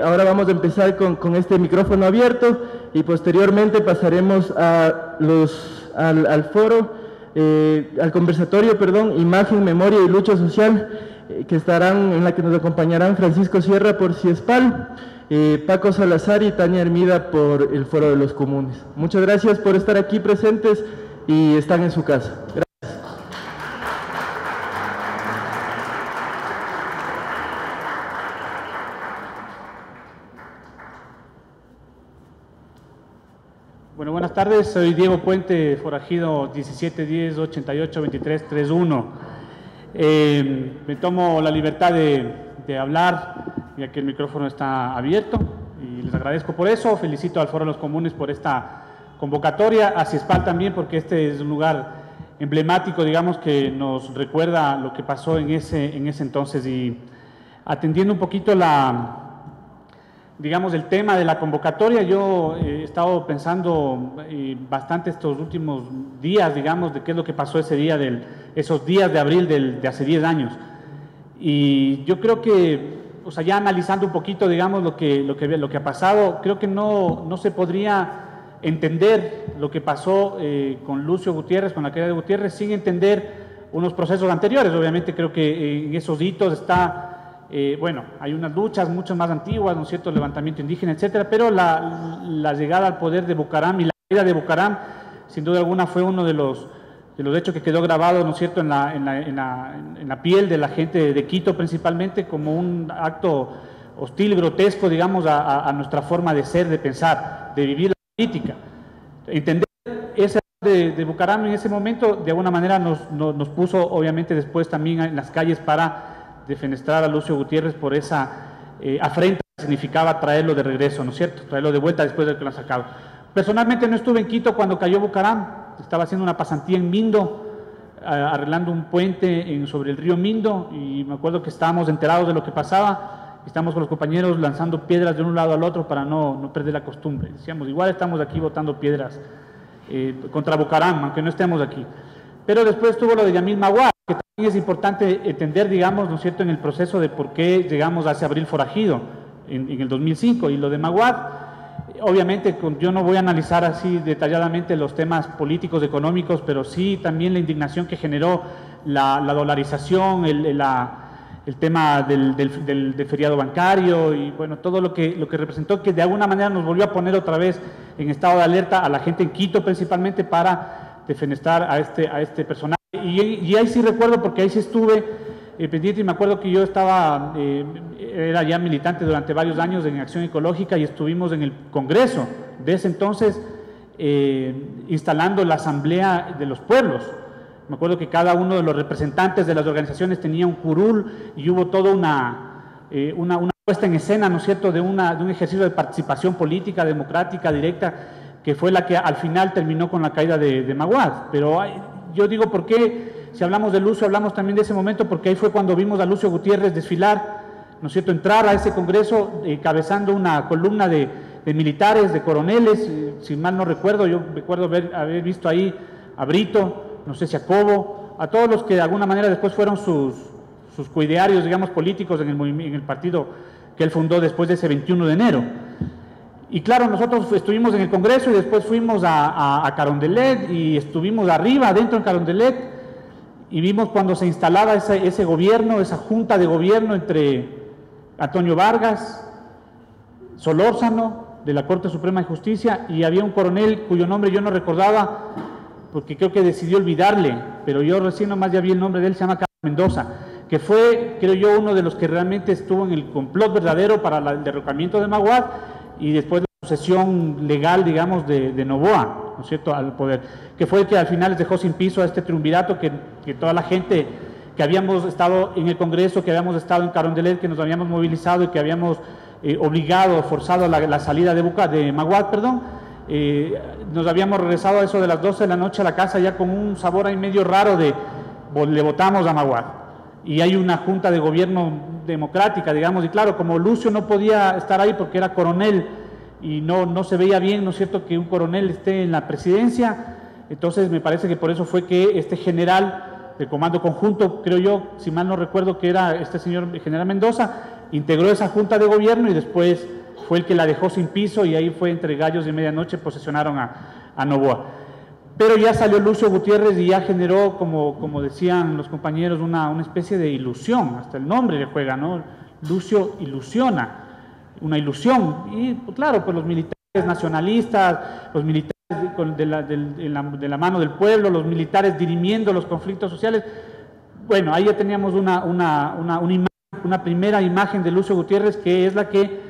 ahora vamos a empezar con este micrófono abierto y posteriormente pasaremos al foro, al conversatorio, perdón, Imagen, Memoria y Lucha Social, en la que nos acompañarán Francisco Sierra por CIESPAL, Paco Salazar y Tania Hermida por el Foro de los Comunes. Muchas gracias por estar aquí presentes y están en su casa. Gracias. Bueno, buenas tardes, soy Diego Puente, forajido 1710-88-2331. Me tomo la libertad de hablar, ya que el micrófono está abierto, y les agradezco por eso. Felicito al Foro de los Comunes por esta convocatoria, a CIESPAL también, porque este es un lugar emblemático, digamos, que nos recuerda lo que pasó en ese entonces. Y atendiendo un poquito digamos, el tema de la convocatoria, yo he estado pensando bastante estos últimos días, digamos, de qué es lo que pasó ese día, esos días de abril de hace 10 años. Y yo creo que, o sea, ya analizando un poquito, digamos, lo que ha pasado, creo que no se podría entender lo que pasó con Lucio Gutiérrez, con la caída de Gutiérrez, sin entender unos procesos anteriores. Obviamente creo que en esos hitos está... bueno, hay unas luchas mucho más antiguas, ¿no es cierto?, el levantamiento indígena, etcétera, pero la llegada al poder de Bucaram y la caída de Bucaram, sin duda alguna, fue uno de los hechos que quedó grabado, ¿no es cierto?, en la piel de la gente de Quito, principalmente, como un acto hostil, grotesco, digamos, a nuestra forma de ser, de pensar, de vivir la política. Entender ese de Bucaram en ese momento, de alguna manera, nos puso, obviamente, después también en las calles para defenestrar a Lucio Gutiérrez por esa afrenta que significaba traerlo de regreso, ¿no es cierto?, traerlo de vuelta después de que lo han sacado. Personalmente no estuve en Quito cuando cayó Bucaram, estaba haciendo una pasantía en Mindo, arreglando un puente sobre el río Mindo, y me acuerdo que estábamos enterados de lo que pasaba, estamos con los compañeros lanzando piedras de un lado al otro para no perder la costumbre. Decíamos, igual estamos aquí botando piedras contra Bucaram, aunque no estemos aquí. Pero después estuvo lo de Yamil Maguad, que también es importante entender, digamos, ¿no es cierto?, en el proceso de por qué llegamos a ese abril forajido en el 2005. Y lo de Maguad, obviamente, yo no voy a analizar así detalladamente los temas políticos, económicos, pero sí también la indignación que generó la dolarización, el tema del feriado bancario, y bueno, todo lo que representó, que de alguna manera nos volvió a poner otra vez en estado de alerta a la gente en Quito, principalmente, para defenestrar a este personaje. Y ahí sí recuerdo, porque ahí sí estuve pendiente, y me acuerdo que yo era ya militante durante varios años en Acción Ecológica, y estuvimos en el Congreso de ese entonces instalando la Asamblea de los Pueblos. Me acuerdo que cada uno de los representantes de las organizaciones tenía un curul, y hubo toda una puesta en escena, ¿no es cierto?, de un ejercicio de participación política, democrática, directa, que fue la que al final terminó con la caída de Maguad. Pero yo digo, ¿por qué? Si hablamos de Lucio, hablamos también de ese momento, porque ahí fue cuando vimos a Lucio Gutiérrez desfilar, ¿no es cierto?, entrar a ese congreso cabezando una columna de militares, de coroneles, si mal no recuerdo. Yo recuerdo haber visto ahí a Brito, no sé si a Cobo, a todos los que de alguna manera después fueron sus coidearios, digamos, políticos en el partido que él fundó después de ese 21 de enero. Y claro, nosotros estuvimos en el Congreso y después fuimos a Carondelet, y estuvimos arriba, dentro de Carondelet, y vimos cuando se instalaba ese gobierno, esa junta de gobierno entre Antonio Vargas, Solórzano, de la Corte Suprema de Justicia, y había un coronel cuyo nombre yo no recordaba, porque creo que decidió olvidarle, pero yo recién nomás ya vi el nombre de él, se llama Carlos Mendoza, que fue, creo yo, uno de los que realmente estuvo en el complot verdadero para el derrocamiento de Maguad, y después la sucesión legal, digamos, de Noboa, ¿no es cierto?, al poder, que fue el que al final les dejó sin piso a este triunvirato que toda la gente que habíamos estado en el Congreso, que habíamos estado en Carondelet, que nos habíamos movilizado y que habíamos obligado, forzado la salida de Maguad, nos habíamos regresado a eso de las 12 de la noche a la casa ya con un sabor ahí medio raro le votamos a Maguad. Y hay una junta de gobierno democrática, digamos, y claro, como Lucio no podía estar ahí porque era coronel y no se veía bien, ¿no es cierto?, que un coronel esté en la presidencia, entonces me parece que por eso fue que este general del Comando Conjunto, creo yo, si mal no recuerdo, que era este señor general Mendoza, integró esa junta de gobierno y después fue el que la dejó sin piso y ahí fue entre gallos de medianoche, posesionaron a Noboa. Pero ya salió Lucio Gutiérrez y ya generó, como decían los compañeros, una especie de ilusión, hasta el nombre le juega, ¿no? Lucio ilusiona, una ilusión. Y claro, pues los militares nacionalistas, los militares de la mano del pueblo, los militares dirimiendo los conflictos sociales. Bueno, ahí ya teníamos una primera imagen de Lucio Gutiérrez, que es la que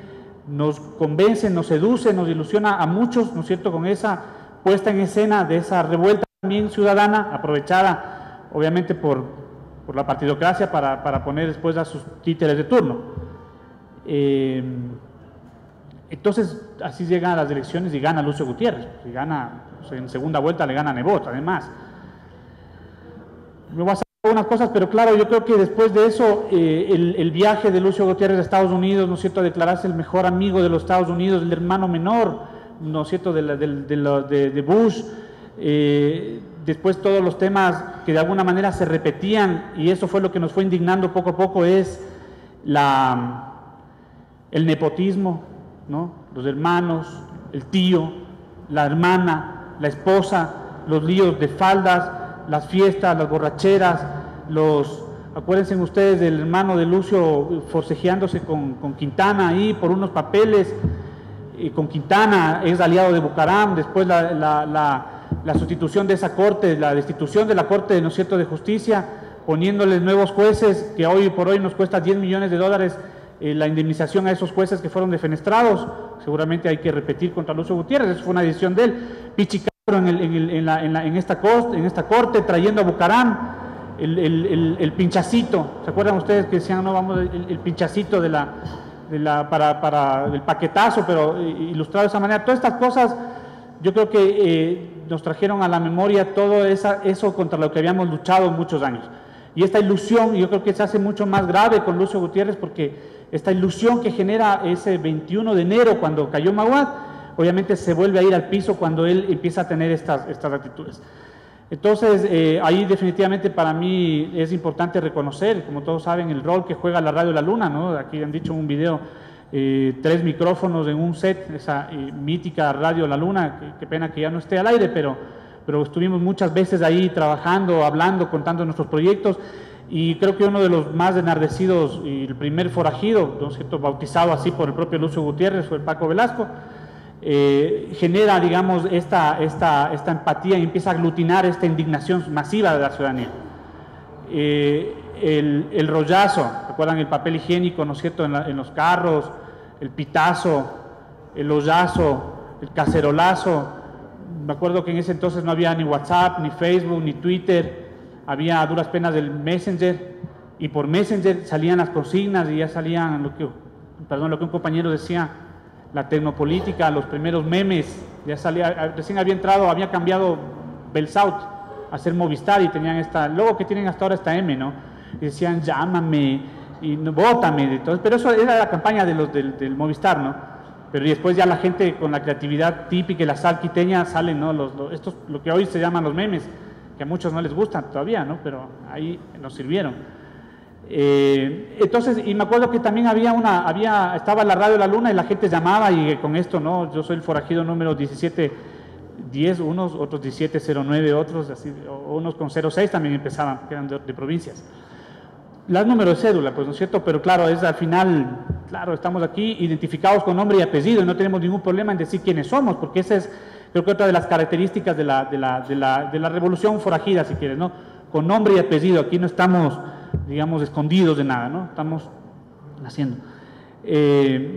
nos convence, nos seduce, nos ilusiona a muchos, ¿no es cierto?, con esa puesta en escena de esa revuelta también ciudadana, aprovechada obviamente por la partidocracia para poner después a sus títeres de turno. Entonces, así llegan a las elecciones y gana Lucio Gutiérrez, y gana, o sea, en segunda vuelta le gana a Nebot, además. Me voy a sacar unas cosas, pero claro, yo creo que después de eso, el viaje de Lucio Gutiérrez a Estados Unidos, ¿no es cierto?, a declararse el mejor amigo de los Estados Unidos, el hermano menor, ¿no es cierto?, de Bush, después todos los temas que de alguna manera se repetían, y eso fue lo que nos fue indignando poco a poco, es el nepotismo, ¿no?, los hermanos, el tío, la hermana, la esposa, los líos de faldas, las fiestas, las borracheras, acuérdense ustedes del hermano de Lucio forcejeándose con Quintana ahí por unos papeles, con Quintana, es aliado de Bucaram, después la sustitución de esa corte, la destitución de la Corte, ¿no es cierto?, de Justicia, poniéndoles nuevos jueces, que hoy por hoy nos cuesta $10 millones la indemnización a esos jueces que fueron defenestrados. Seguramente hay que repetir contra Lucio Gutiérrez, eso fue una decisión de él. Pichi Castro en esta corte, trayendo a Bucaram el pinchacito. ¿Se acuerdan ustedes que decían, no, vamos, el pinchacito para el paquetazo, pero ilustrado de esa manera? Todas estas cosas yo creo que nos trajeron a la memoria todo eso contra lo que habíamos luchado muchos años. Y esta ilusión yo creo que se hace mucho más grave con Lucio Gutiérrez, porque esta ilusión que genera ese 21 de enero cuando cayó Maguad, obviamente se vuelve a ir al piso cuando él empieza a tener estas actitudes. Entonces, ahí definitivamente para mí es importante reconocer, como todos saben, el rol que juega la Radio La Luna, ¿no? Aquí han dicho en un video, 3 micrófonos en un set, esa mítica Radio La Luna, qué pena que ya no esté al aire, pero estuvimos muchas veces ahí trabajando, hablando, contando nuestros proyectos, y creo que uno de los más enardecidos y el primer forajido, ¿no es cierto?, bautizado así por el propio Lucio Gutiérrez, fue Paco Velasco. Genera, digamos, esta empatía y empieza a aglutinar esta indignación masiva de la ciudadanía. El rollazo, ¿recuerdan el papel higiénico, ¿no es cierto?, en los carros, el pitazo, el hoyazo, el cacerolazo? Me acuerdo que en ese entonces no había ni WhatsApp, ni Facebook, ni Twitter, había a duras penas el Messenger, y por Messenger salían las consignas y ya salían lo que un compañero decía, la tecnopolítica, los primeros memes, ya salía, recién había cambiado Belsaut a ser Movistar y tenían luego que tienen hasta ahora esta M, ¿no? Y decían, llámame, y vótame, entonces, pero eso era la campaña del Movistar, ¿no? Pero después ya la gente con la creatividad típica y la sal quiteña salen, ¿no? Lo que hoy se llaman los memes, que a muchos no les gustan todavía, ¿no? Pero ahí nos sirvieron. Entonces, y me acuerdo que también estaba la Radio La Luna y la gente llamaba, y con esto, ¿no? Yo soy el forajido número 1710, unos, otros 1709, otros, así, unos con 06 también empezaban, que eran de provincias. Las números de cédula, pues, ¿no es cierto? Pero claro, es al final, claro, estamos aquí identificados con nombre y apellido y no tenemos ningún problema en decir quiénes somos, porque esa es, creo que otra de las características de la revolución forajida, si quieres, ¿no? Con nombre y apellido, aquí no estamos, digamos, escondidos de nada, ¿no? Estamos haciendo.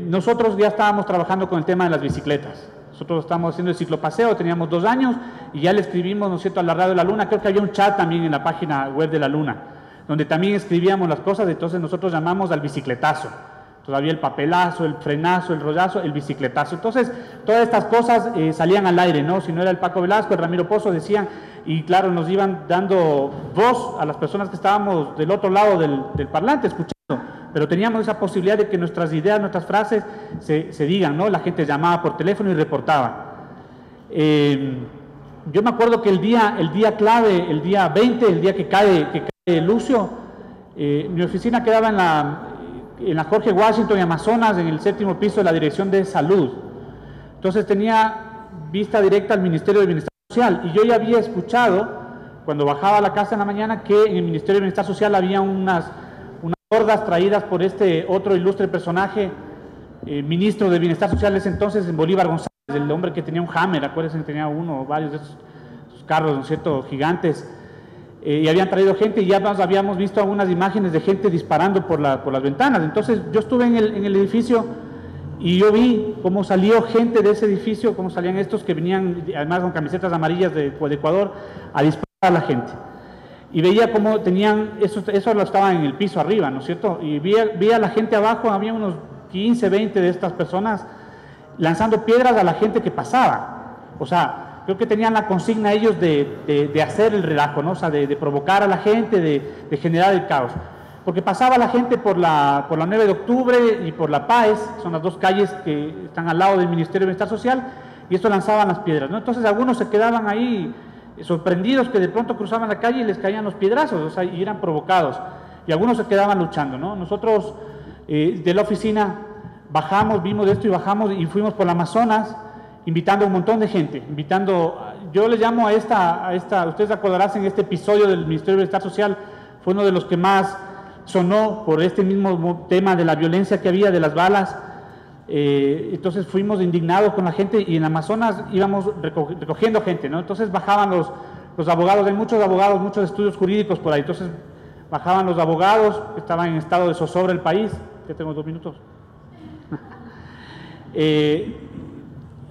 Nosotros ya estábamos trabajando con el tema de las bicicletas. Nosotros estábamos haciendo el ciclopaseo, teníamos 2 años y ya le escribimos, ¿no es cierto?, a la Radio La Luna. Creo que había un chat también en la página web de La Luna, donde también escribíamos las cosas. Entonces nosotros llamamos al bicicletazo. Todavía el papelazo, el frenazo, el rollazo, el bicicletazo. Entonces, todas estas cosas salían al aire, ¿no? Si no era el Paco Velasco, el Ramiro Pozo, decían, y claro, nos iban dando voz a las personas que estábamos del otro lado del parlante, escuchando, pero teníamos esa posibilidad de que nuestras ideas, nuestras frases se digan, ¿no? La gente llamaba por teléfono y reportaba. Yo me acuerdo que el día clave, el día 20, el día que cae Lucio, mi oficina quedaba en la Jorge Washington, en Amazonas, en el 7º piso de la Dirección de Salud. Entonces tenía vista directa al Ministerio de Bienestar Social, y yo ya había escuchado, cuando bajaba a la casa en la mañana, que en el Ministerio de Bienestar Social había unas hordas traídas por este otro ilustre personaje, ministro de Bienestar Social de ese entonces, Bolívar González, el hombre que tenía un Hammer, acuérdense que tenía uno o varios de esos carros, ¿no es cierto?, gigantes, y habían traído gente, y ya nos habíamos visto algunas imágenes de gente disparando por las ventanas. Entonces yo estuve en el edificio y yo vi cómo salió gente de ese edificio, cómo salían estos que venían además con camisetas amarillas de Ecuador a disparar a la gente, y veía cómo tenían, eso lo estaban en el piso arriba, ¿no es cierto?, y vi a la gente abajo, había unos 15, 20 de estas personas lanzando piedras a la gente que pasaba. O sea, creo que tenían la consigna ellos de hacer el relajo, ¿no? O sea, de provocar a la gente, de generar el caos. Porque pasaba la gente por la 9 de octubre y por la Páez, son las dos calles que están al lado del Ministerio de Bienestar Social, y esto lanzaban las piedras, ¿no? Entonces algunos se quedaban ahí sorprendidos que de pronto cruzaban la calle y les caían los piedrazos, o sea, y eran provocados. Y algunos se quedaban luchando, ¿no? Nosotros de la oficina bajamos, vimos esto y bajamos y fuimos por el Amazonas, invitando a un montón de gente, yo le llamo a esta, ustedes acordarán, en este episodio del Ministerio de Bienestar Social, fue uno de los que más sonó por este mismo tema de la violencia que había, de las balas. Entonces fuimos indignados con la gente, y en Amazonas íbamos recogiendo gente, ¿no? Entonces bajaban los abogados, hay muchos abogados, muchos estudios jurídicos por ahí, entonces bajaban los abogados que estaban en estado de zozobra el país. Ya tengo 2 minutos.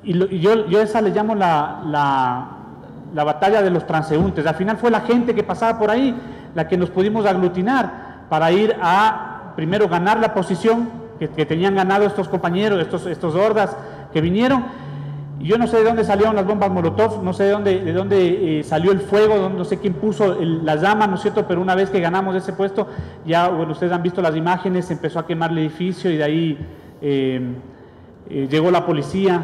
Y yo esa le llamo la batalla de los transeúntes. Al final fue la gente que pasaba por ahí la que nos pudimos aglutinar para ir a, primero, ganar la posición que tenían ganado estos compañeros, estos hordas que vinieron. Y yo no sé de dónde salieron las bombas Molotov, no sé de dónde salió el fuego, no sé quién puso las llamas, ¿no es cierto? Pero una vez que ganamos ese puesto, ya, bueno, ustedes han visto las imágenes, se empezó a quemar el edificio, y de ahí llegó la policía,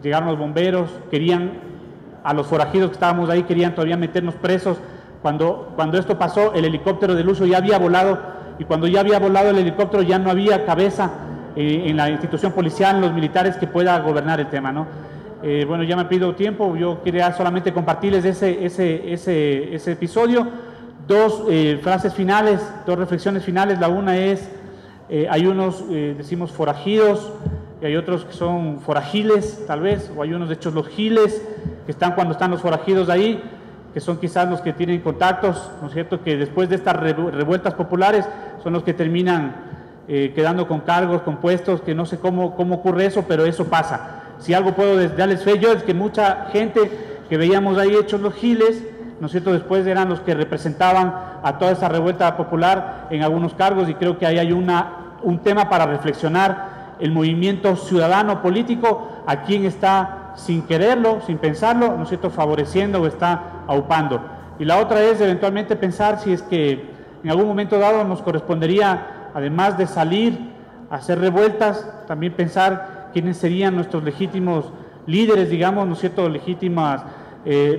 llegaron los bomberos, querían, a los forajidos que estábamos ahí, querían todavía meternos presos. Cuando esto pasó, el helicóptero del uso ya había volado, y cuando ya había volado el helicóptero ya no había cabeza en la institución policial, en los militares, que pueda gobernar el tema, ¿no? Bueno, ya me pido tiempo, yo quería solamente compartirles ese episodio. 2 frases finales, 2 reflexiones finales. La una es, hay unos, decimos, forajidos, y hay otros que son forajiles, tal vez, o hay unos, de hecho, los giles, que están cuando están los forajidos ahí, que son quizás los que tienen contactos, ¿no es cierto?, que después de estas revueltas populares son los que terminan quedando con cargos, con puestos, que no sé cómo ocurre eso, pero eso pasa. Si algo puedo darles fe yo, es que mucha gente que veíamos ahí hechos los giles, ¿no es cierto?, después eran los que representaban a toda esa revuelta popular en algunos cargos, y creo que ahí hay un tema para reflexionar. El movimiento ciudadano político, a quién está, sin quererlo, sin pensarlo, ¿no es cierto?, favoreciendo o está aupando. Y la otra es eventualmente pensar si es que en algún momento dado nos correspondería, además de salir a hacer revueltas, también pensar quiénes serían nuestros legítimos líderes, digamos, ¿no es cierto?, legítimas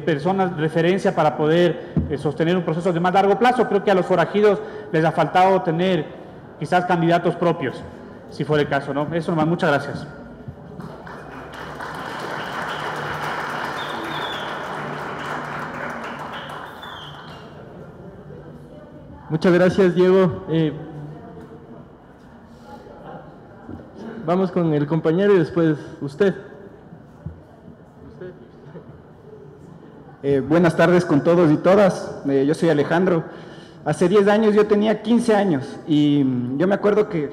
personas de referencia para poder sostener un proceso de más largo plazo. Creo que a los forajidos les ha faltado tener quizás candidatos propios, si fuera el caso, ¿no? Eso nomás, muchas gracias. Muchas gracias, Diego. Vamos con el compañero y después usted. Buenas tardes con todos y todas. Yo soy Alejandro. Hace 10 años yo tenía 15 años y yo me acuerdo que,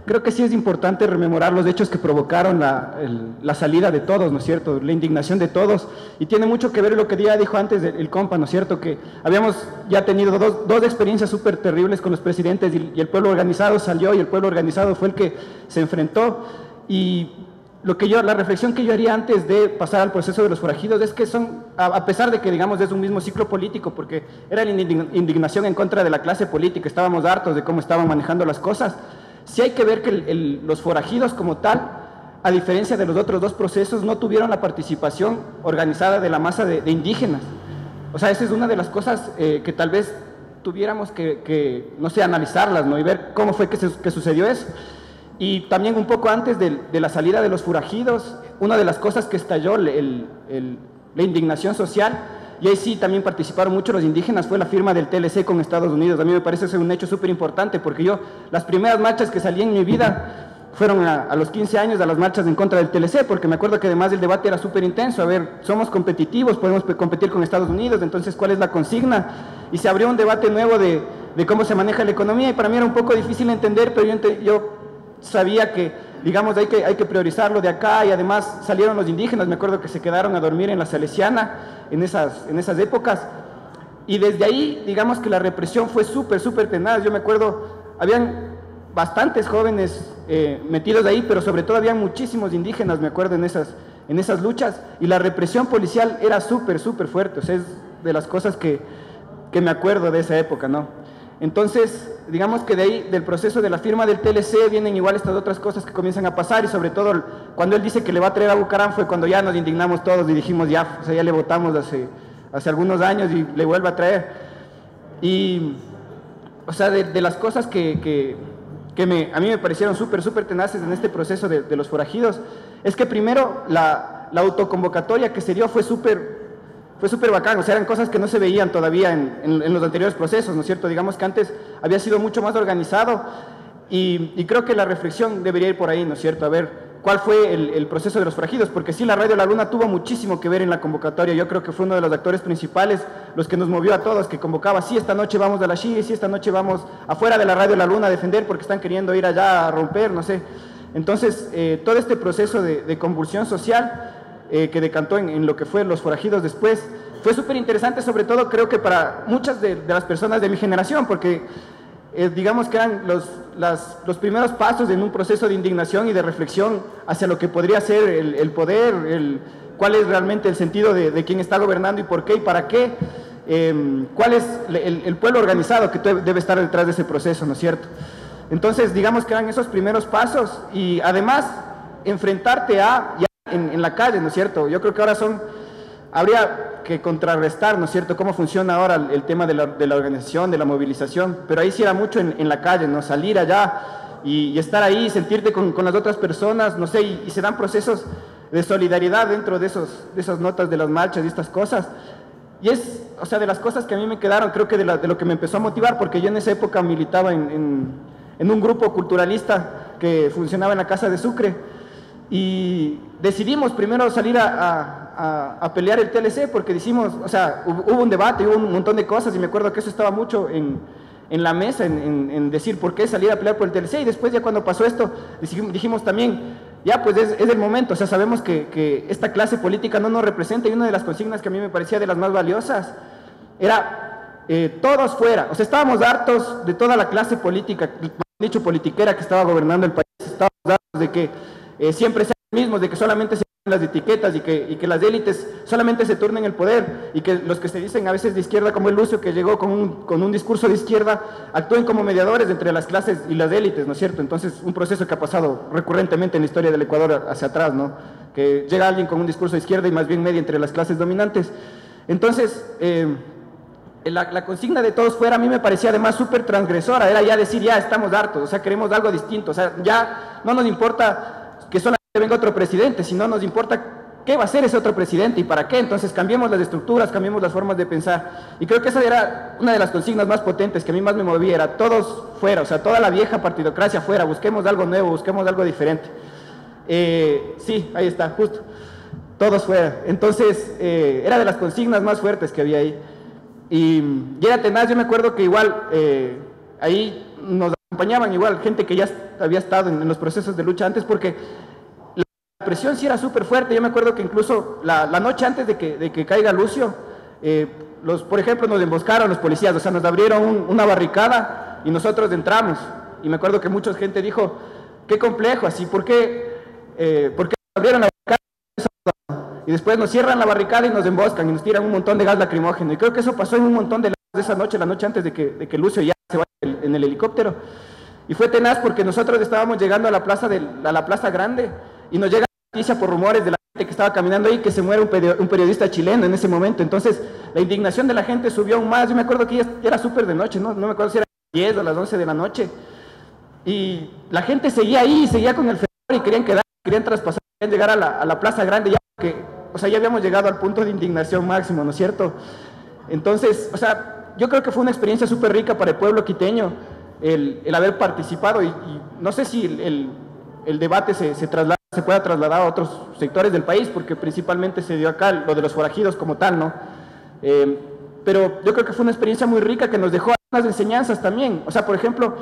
creo que sí es importante rememorar los hechos que provocaron la salida de todos, ¿no es cierto?, la indignación de todos, y tiene mucho que ver lo que ya dijo antes el compa, ¿no es cierto?, que habíamos ya tenido dos experiencias súper terribles con los presidentes, y el pueblo organizado salió, y el pueblo organizado fue el que se enfrentó. Y la reflexión que yo haría antes de pasar al proceso de los forajidos es que son, a pesar de que, digamos, es un mismo ciclo político, porque era la indignación en contra de la clase política, estábamos hartos de cómo estaban manejando las cosas. Sí hay que ver que los forajidos como tal, a diferencia de los otros 2 procesos, no tuvieron la participación organizada de la masa de indígenas. O sea, esa es una de las cosas que tal vez tuviéramos no sé, analizarlas, ¿no? Y ver cómo fue que sucedió eso. Y también un poco antes de la salida de los forajidos, una de las cosas que estalló la indignación social, y ahí sí también participaron mucho los indígenas, fue la firma del TLC con Estados Unidos. A mí me parece ser un hecho súper importante, porque yo, las primeras marchas que salí en mi vida fueron a los 15 años a las marchas en contra del TLC, porque me acuerdo que además el debate era súper intenso. A ver, somos competitivos, podemos competir con Estados Unidos, entonces ¿cuál es la consigna? Y se abrió un debate nuevo de cómo se maneja la economía, y para mí era un poco difícil entender, pero yo sabía que, digamos, hay que priorizarlo de acá, y además salieron los indígenas. Me acuerdo que se quedaron a dormir en la Salesiana en esas épocas, y desde ahí, digamos que la represión fue súper tenaz. Yo me acuerdo, habían bastantes jóvenes metidos ahí, pero sobre todo habían muchísimos indígenas, me acuerdo, en esas luchas, y la represión policial era súper fuerte. O sea, es de las cosas que me acuerdo de esa época, ¿no? Entonces, digamos que de ahí, del proceso de la firma del TLC, vienen igual estas otras cosas que comienzan a pasar, y sobre todo cuando él dice que le va a traer a Bucaram, fue cuando ya nos indignamos todos y dijimos ya, o sea, ya le votamos hace algunos años y le vuelve a traer. Y, o sea, de las cosas que a mí me parecieron súper tenaces en este proceso de los forajidos, es que primero la autoconvocatoria que se dio fue súper bacán. O sea, eran cosas que no se veían todavía en los anteriores procesos, ¿no es cierto? Digamos que antes había sido mucho más organizado, y creo que la reflexión debería ir por ahí, ¿no es cierto? A ver, ¿cuál fue el proceso de los forajidos? Porque sí, la Radio La Luna tuvo muchísimo que ver en la convocatoria. Yo creo que fue uno de los actores principales, los que nos movió a todos, que convocaba: sí, esta noche vamos a la Xi, sí, esta noche vamos afuera de la Radio La Luna a defender porque están queriendo ir allá a romper, no sé. Entonces, todo este proceso de convulsión social que decantó en lo que fue los forajidos después, fue súper interesante, sobre todo creo que para muchas de las personas de mi generación, porque digamos que eran los primeros pasos en un proceso de indignación y de reflexión hacia lo que podría ser el poder, cuál es realmente el sentido de quién está gobernando y por qué y para qué, cuál es el pueblo organizado que debe estar detrás de ese proceso, ¿no es cierto? Entonces, digamos que eran esos primeros pasos, y además enfrentarte en la calle, ¿no es cierto? Yo creo que ahora habría que contrarrestar, ¿no es cierto?, cómo funciona ahora el tema de la organización, de la movilización, pero ahí sí era mucho en la calle, ¿no? Salir allá y estar ahí, sentirte con las otras personas, no sé, y se dan procesos de solidaridad dentro de esas notas de las marchas y estas cosas. Y es, o sea, de las cosas que a mí me quedaron, creo que de lo que me empezó a motivar, porque yo en esa época militaba en un grupo culturalista que funcionaba en la Casa de Sucre, y decidimos primero salir a pelear el TLC, porque decimos, o sea, hubo un debate, hubo un montón de cosas, y me acuerdo que eso estaba mucho en la mesa, en decir por qué salir a pelear por el TLC, y después ya cuando pasó esto, dijimos también, ya pues es el momento. O sea, sabemos que esta clase política no nos representa, y una de las consignas que a mí me parecía de las más valiosas era todos fuera. O sea, estábamos hartos de toda la clase política, dicho politiquera, que estaba gobernando el país. Estábamos hartos de que siempre sean los mismos, de que solamente se las etiquetas y que las élites solamente se turnen el poder, y que los que se dicen a veces de izquierda, como el Lucio, que llegó con un discurso de izquierda, actúen como mediadores entre las clases y las élites, ¿no es cierto? Entonces, un proceso que ha pasado recurrentemente en la historia del Ecuador hacia atrás, ¿no? Que llega alguien con un discurso de izquierda y más bien media entre las clases dominantes. Entonces, la consigna de todos fuera a mí me parecía además súper transgresora. Era ya decir, ya estamos hartos, o sea, queremos algo distinto. O sea, ya no nos importa que solamente venga otro presidente, sino nos importa qué va a hacer ese otro presidente y para qué. Entonces cambiemos las estructuras, cambiemos las formas de pensar, y creo que esa era una de las consignas más potentes que a mí más me movía, era todos fuera. O sea, toda la vieja partidocracia fuera, busquemos algo nuevo, busquemos algo diferente. Sí, ahí está, justo, todos fuera. Entonces, era de las consignas más fuertes que había ahí, y era tenaz. Yo me acuerdo que igual, ahí nos acompañaban igual gente que ya había estado en los procesos de lucha antes, porque la presión sí era súper fuerte. Yo me acuerdo que incluso la noche antes de que caiga Lucio, por ejemplo, nos emboscaron los policías. O sea, nos abrieron una barricada y nosotros entramos, y me acuerdo que mucha gente dijo, qué complejo, así, ¿por qué abrieron la barricada? Y después nos cierran la barricada y nos emboscan y nos tiran un montón de gas lacrimógeno. Y creo que eso pasó en un montón de esa noche, la noche antes de que Lucio ya se vaya en el helicóptero. Y fue tenaz porque nosotros estábamos llegando a la plaza grande, y nos llega la noticia por rumores de la gente que estaba caminando ahí, que se muere un periodista chileno en ese momento. Entonces la indignación de la gente subió aún más. Yo me acuerdo que ya era súper de noche, ¿no? No me acuerdo si era 10 o las 11 de la noche. Y la gente seguía ahí, seguía con el fervor y querían quedar, querían traspasar, querían llegar a la Plaza Grande, ya que, o sea, ya habíamos llegado al punto de indignación máximo, ¿no es cierto? Entonces, o sea, yo creo que fue una experiencia súper rica para el pueblo quiteño el haber participado y no sé si el debate se pueda trasladar a otros sectores del país, porque principalmente se dio acá lo de los forajidos como tal, ¿no? Pero yo creo que fue una experiencia muy rica que nos dejó algunas enseñanzas también. O sea, por ejemplo,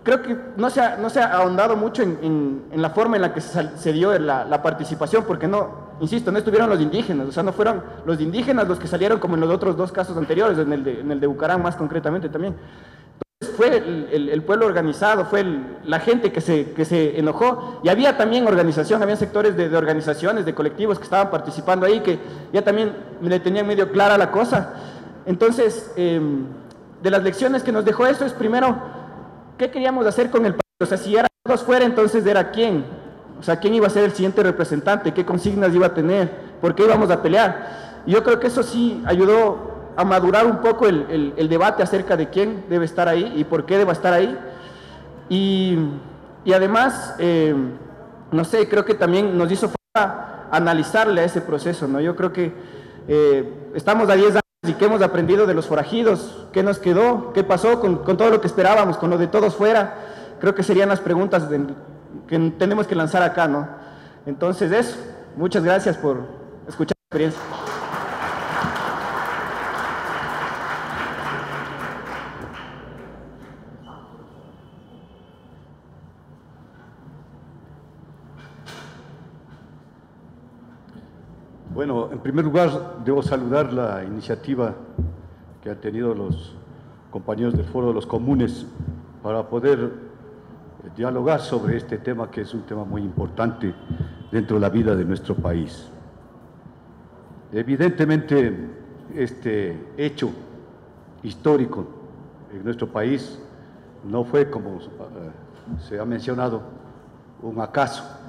creo que no se ha ahondado mucho en la forma en la que se dio la participación, porque no, insisto, no estuvieron los indígenas, o sea, no fueron los indígenas los que salieron como en los otros dos casos anteriores, en el de Bucaram más concretamente también. Entonces fue el pueblo organizado, fue la gente que se enojó, y había también organización, había sectores de organizaciones, de colectivos que estaban participando ahí, que ya también le tenían medio clara la cosa. Entonces, de las lecciones que nos dejó esto es, primero, ¿qué queríamos hacer con el país? O sea, si era todos fuera, entonces era quién. O sea, quién iba a ser el siguiente representante, qué consignas iba a tener, por qué íbamos a pelear. Y yo creo que eso sí ayudó a madurar un poco el debate acerca de quién debe estar ahí y por qué debe estar ahí. Y además, no sé, creo que también nos hizo falta analizarle a ese proceso, ¿no? Yo creo que estamos a 10 años y qué hemos aprendido de los forajidos, qué nos quedó, qué pasó con todo lo que esperábamos, con lo de todos fuera. Creo que serían las preguntas que tenemos que lanzar acá, ¿no? Entonces eso, muchas gracias por escuchar la experiencia. Bueno, en primer lugar, debo saludar la iniciativa que han tenido los compañeros del Foro de los Comunes para poder dialogar sobre este tema, que es un tema muy importante dentro de la vida de nuestro país. Evidentemente, este hecho histórico en nuestro país no fue, como se ha mencionado, un acaso.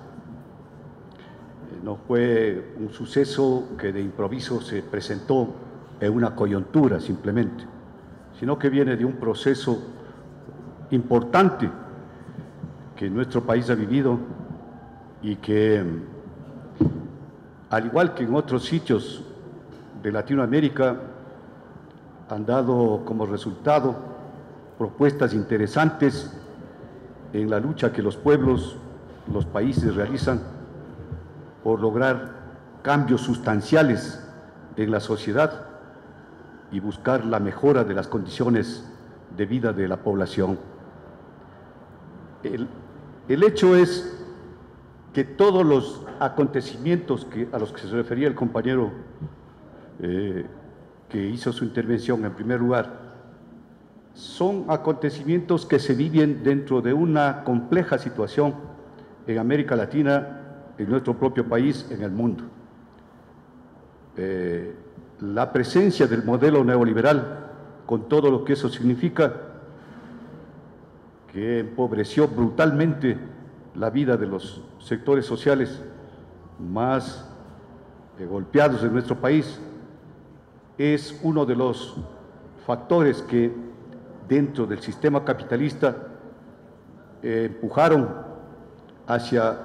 No fue un suceso que de improviso se presentó en una coyuntura simplemente, sino que viene de un proceso importante que nuestro país ha vivido y que, al igual que en otros sitios de Latinoamérica, han dado como resultado propuestas interesantes en la lucha que los pueblos, los países realizan por lograr cambios sustanciales en la sociedad y buscar la mejora de las condiciones de vida de la población. El hecho es que todos los acontecimientos a los que se refería el compañero que hizo su intervención en primer lugar, son acontecimientos que se viven dentro de una compleja situación en América Latina, en nuestro propio país, en el mundo. La presencia del modelo neoliberal, con todo lo que eso significa, que empobreció brutalmente la vida de los sectores sociales más golpeados de nuestro país, es uno de los factores que dentro del sistema capitalista empujaron hacia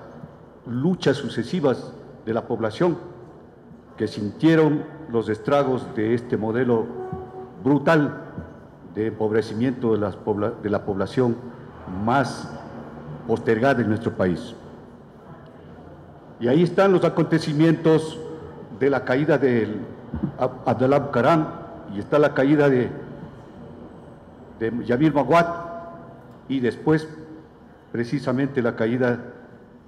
luchas sucesivas de la población que sintieron los estragos de este modelo brutal de empobrecimiento de la población más postergada en nuestro país. Y ahí están los acontecimientos de la caída de Abdalá Bucaram, y está la caída de Yamil Maguad, y después precisamente la caída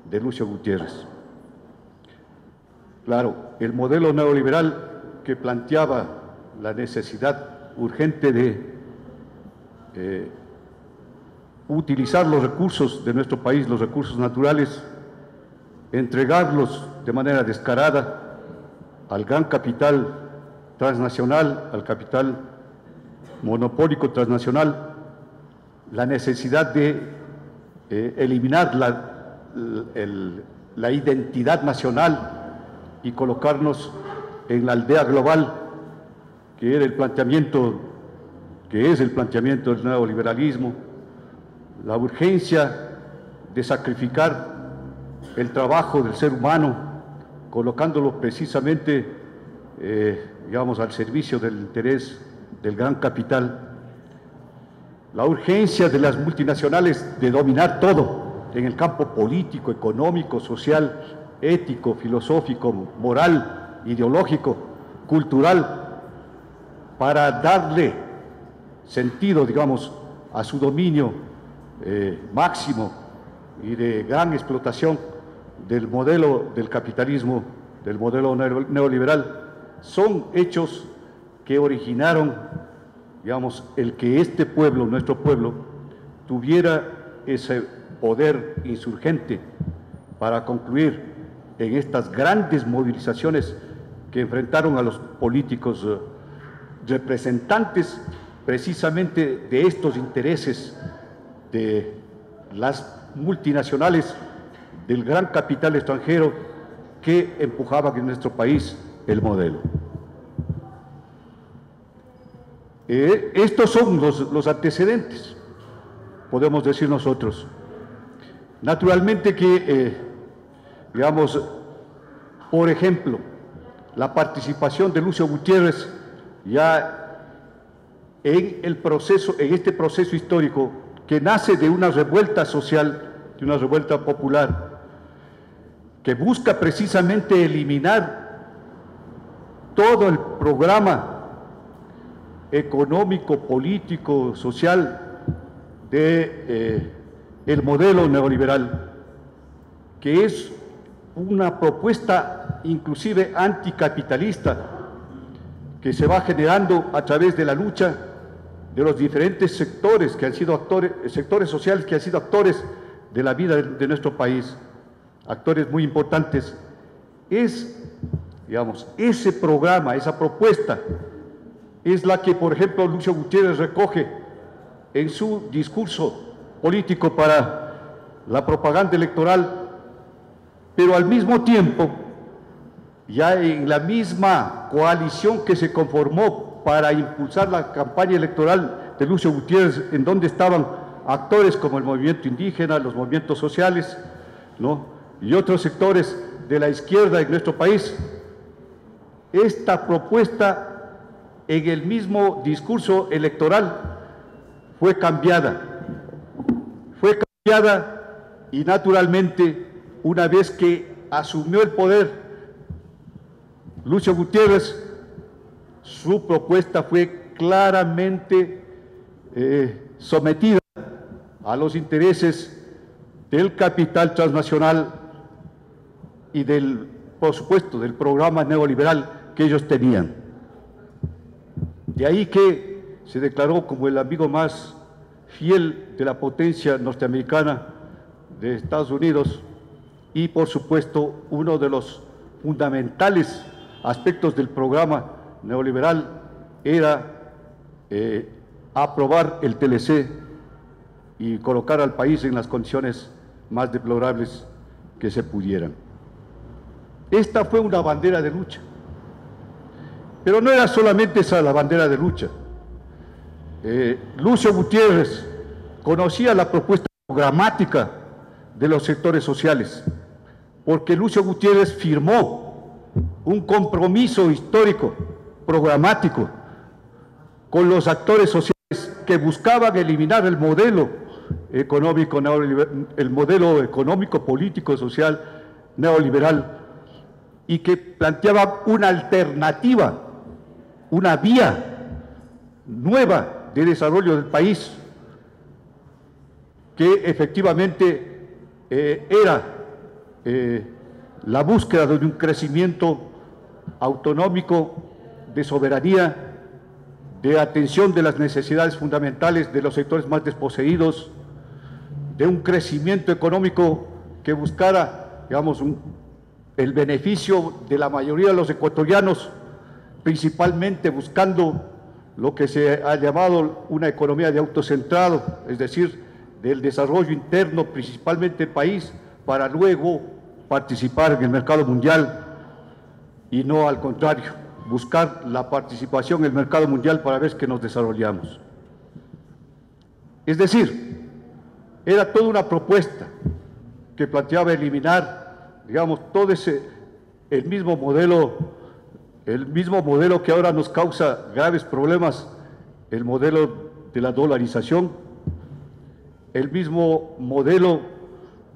de Lucio Gutiérrez. Claro, el modelo neoliberal que planteaba la necesidad urgente de utilizar los recursos de nuestro país, los recursos naturales, entregarlos de manera descarada al gran capital transnacional, al capital monopólico transnacional, la necesidad de eliminar la identidad nacional y colocarnos en la aldea global, que era el planteamiento, que es el planteamiento del neoliberalismo, la urgencia de sacrificar el trabajo del ser humano, colocándolo precisamente, digamos, al servicio del interés del gran capital, la urgencia de las multinacionales de dominar todo en el campo político, económico, social, ético, filosófico, moral, ideológico, cultural, para darle sentido, digamos, a su dominio máximo y de gran explotación del modelo del capitalismo, del modelo neoliberal. Son hechos que originaron, digamos, el que este pueblo, nuestro pueblo, tuviera ese poder insurgente para concluir en estas grandes movilizaciones que enfrentaron a los políticos representantes precisamente de estos intereses de las multinacionales, del gran capital extranjero que empujaban en nuestro país el modelo. Estos son los antecedentes, podemos decir nosotros. Naturalmente que, digamos, por ejemplo, la participación de Lucio Gutiérrez ya en el proceso, en este proceso histórico que nace de una revuelta social, de una revuelta popular, que busca precisamente eliminar todo el programa económico, político, social de el modelo neoliberal, que es una propuesta inclusive anticapitalista que se va generando a través de la lucha de los diferentes sectores que han sido sectores sociales que han sido actores de la vida de nuestro país, actores muy importantes. Es, digamos, ese programa, esa propuesta, es la que, por ejemplo, Lucio Gutiérrez recoge en su discurso político para la propaganda electoral, pero al mismo tiempo, ya en la misma coalición que se conformó para impulsar la campaña electoral de Lucio Gutiérrez, en donde estaban actores como el movimiento indígena, los movimientos sociales, ¿no?, y otros sectores de la izquierda en nuestro país, esta propuesta en el mismo discurso electoral fue cambiada y naturalmente una vez que asumió el poder Lucio Gutiérrez, su propuesta fue claramente sometida a los intereses del capital transnacional y del, por supuesto, del programa neoliberal que ellos tenían. De ahí que se declaró como el amigo más fiel de la potencia norteamericana de Estados Unidos y, por supuesto, uno de los fundamentales aspectos del programa neoliberal era aprobar el TLC y colocar al país en las condiciones más deplorables que se pudieran. Esta fue una bandera de lucha. Pero no era solamente esa la bandera de lucha. Lucio Gutiérrez conocía la propuesta programática de los sectores sociales, porque Lucio Gutiérrez firmó un compromiso histórico, programático, con los actores sociales que buscaban eliminar el modelo económico, el modelo económico, político, social neoliberal, y que planteaban una alternativa, una vía nueva de desarrollo del país, que efectivamente era la búsqueda de un crecimiento autonómico, de soberanía, de atención de las necesidades fundamentales de los sectores más desposeídos, de un crecimiento económico que buscara, digamos, el beneficio de la mayoría de los ecuatorianos, principalmente buscando lo que se ha llamado una economía de autocentrado, es decir, del desarrollo interno principalmente del país, para luego participar en el mercado mundial y no al contrario, buscar la participación en el mercado mundial para ver que nos desarrollamos. Es decir, era toda una propuesta que planteaba eliminar, digamos, todo el mismo modelo que ahora nos causa graves problemas, el modelo de la dolarización, el mismo modelo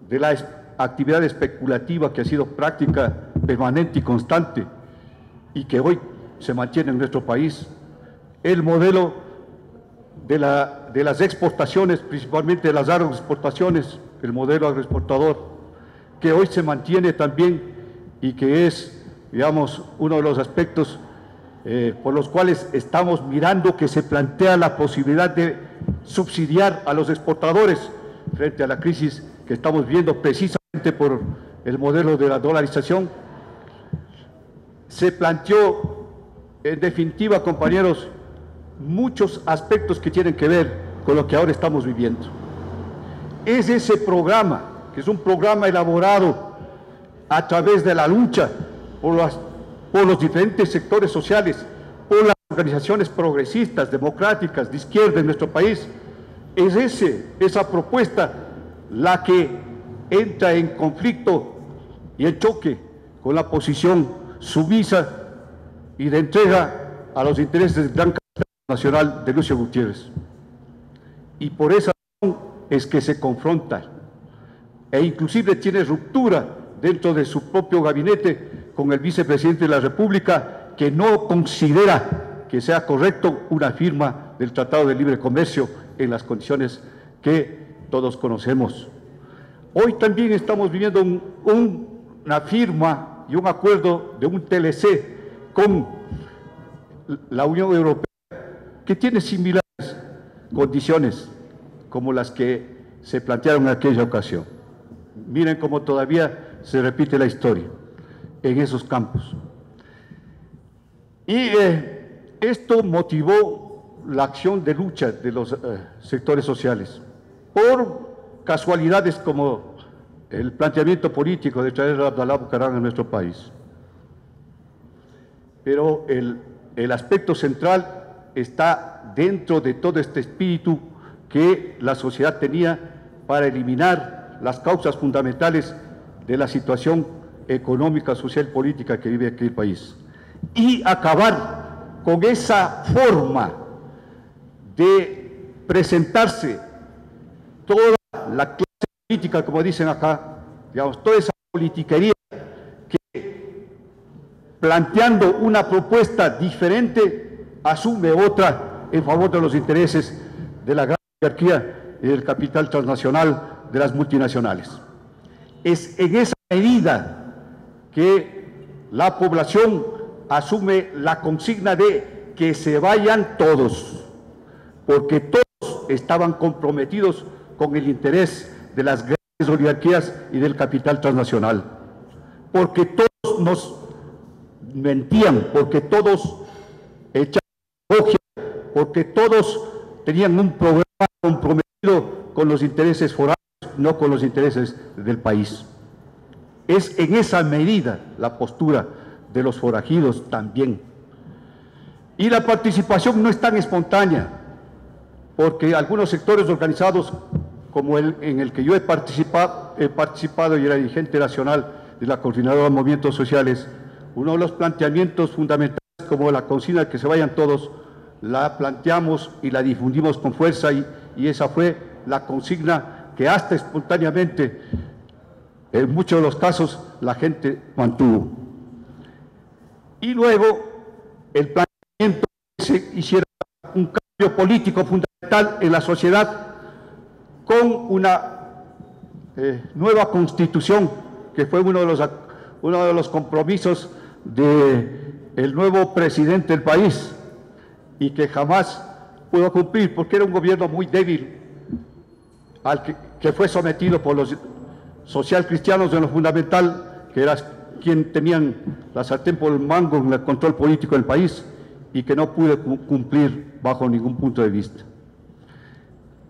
de la actividad especulativa que ha sido práctica permanente y constante y que hoy se mantiene en nuestro país, el modelo de las exportaciones, principalmente de las agroexportaciones, el modelo agroexportador, que hoy se mantiene también y que es, digamos, uno de los aspectos por los cuales estamos mirando que se plantea la posibilidad de subsidiar a los exportadores frente a la crisis que estamos viendo precisamente por el modelo de la dolarización. Se planteó, en definitiva, compañeros, muchos aspectos que tienen que ver con lo que ahora estamos viviendo. Es ese programa, que es un programa elaborado a través de la lucha por los diferentes sectores sociales, por las organizaciones progresistas, democráticas, de izquierda en nuestro país, es esa propuesta la que entra en conflicto y en choque con la posición sumisa y de entrega a los intereses del gran capital nacional de Lucio Gutiérrez. Y por esa razón es que se confronta e inclusive tiene ruptura dentro de su propio gabinete con el vicepresidente de la República, que no considera que sea correcto una firma del Tratado de Libre Comercio en las condiciones que todos conocemos. Hoy también estamos viviendo una firma y un acuerdo de un TLC con la Unión Europea que tiene similares condiciones como las que se plantearon en aquella ocasión. Miren cómo todavía se repite la historia en esos campos. Y esto motivó la acción de lucha de los sectores sociales por casualidades como el planteamiento político de traer a Abdalá Bucaram a nuestro país. Pero el aspecto central está dentro de todo este espíritu que la sociedad tenía para eliminar las causas fundamentales de la situación económica, social y política que vive aquí el país y acabar con esa forma de presentarse toda la clase política, como dicen acá, digamos, toda esa politiquería que planteando una propuesta diferente asume otra en favor de los intereses de la gran oligarquía y del capital transnacional de las multinacionales. Es en esa medida que la población asume la consigna de que se vayan todos, porque todos estaban comprometidos con el interés de las grandes oligarquías y del capital transnacional, porque todos nos mentían, porque todos echaban logia, porque todos tenían un programa comprometido con los intereses foráneos, no con los intereses del país. Es en esa medida la postura de los forajidos también. Y la participación no es tan espontánea, porque algunos sectores organizados, como el en el que yo he participado y era dirigente nacional de la Coordinadora de Movimientos Sociales, uno de los planteamientos fundamentales, como la consigna de que se vayan todos, la planteamos y la difundimos con fuerza y esa fue la consigna que hasta espontáneamente, en muchos de los casos, la gente mantuvo. Y luego el planteamiento que se hiciera un cambio político fundamental en la sociedad con una nueva constitución, que fue uno de los compromisos del nuevo presidente del país y que jamás pudo cumplir porque era un gobierno muy débil al que fue sometido por los socialcristianos en lo fundamental, que era quien tenían la sartén por el mango en el control político del país y que no pudo cumplir bajo ningún punto de vista.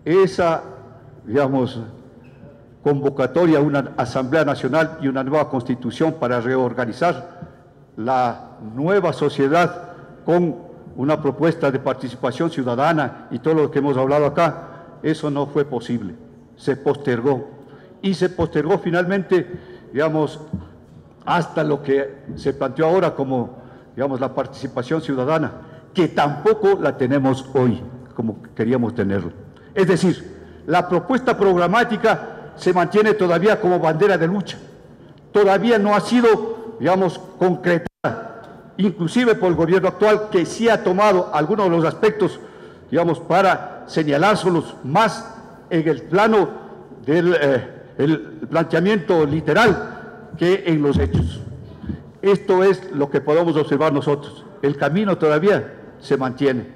Esa, digamos, convocatoria a una Asamblea Nacional y una nueva Constitución para reorganizar la nueva sociedad con una propuesta de participación ciudadana y todo lo que hemos hablado acá, eso no fue posible, se postergó. Y se postergó finalmente, digamos, hasta lo que se planteó ahora como, digamos, la participación ciudadana, que tampoco la tenemos hoy como queríamos tenerlo. Es decir, la propuesta programática se mantiene todavía como bandera de lucha, todavía no ha sido, digamos, concretada, inclusive por el gobierno actual, que sí ha tomado algunos de los aspectos, digamos, para señalárselos más en el plano del el planteamiento literal que en los hechos. Esto es lo que podemos observar nosotros. El camino todavía se mantiene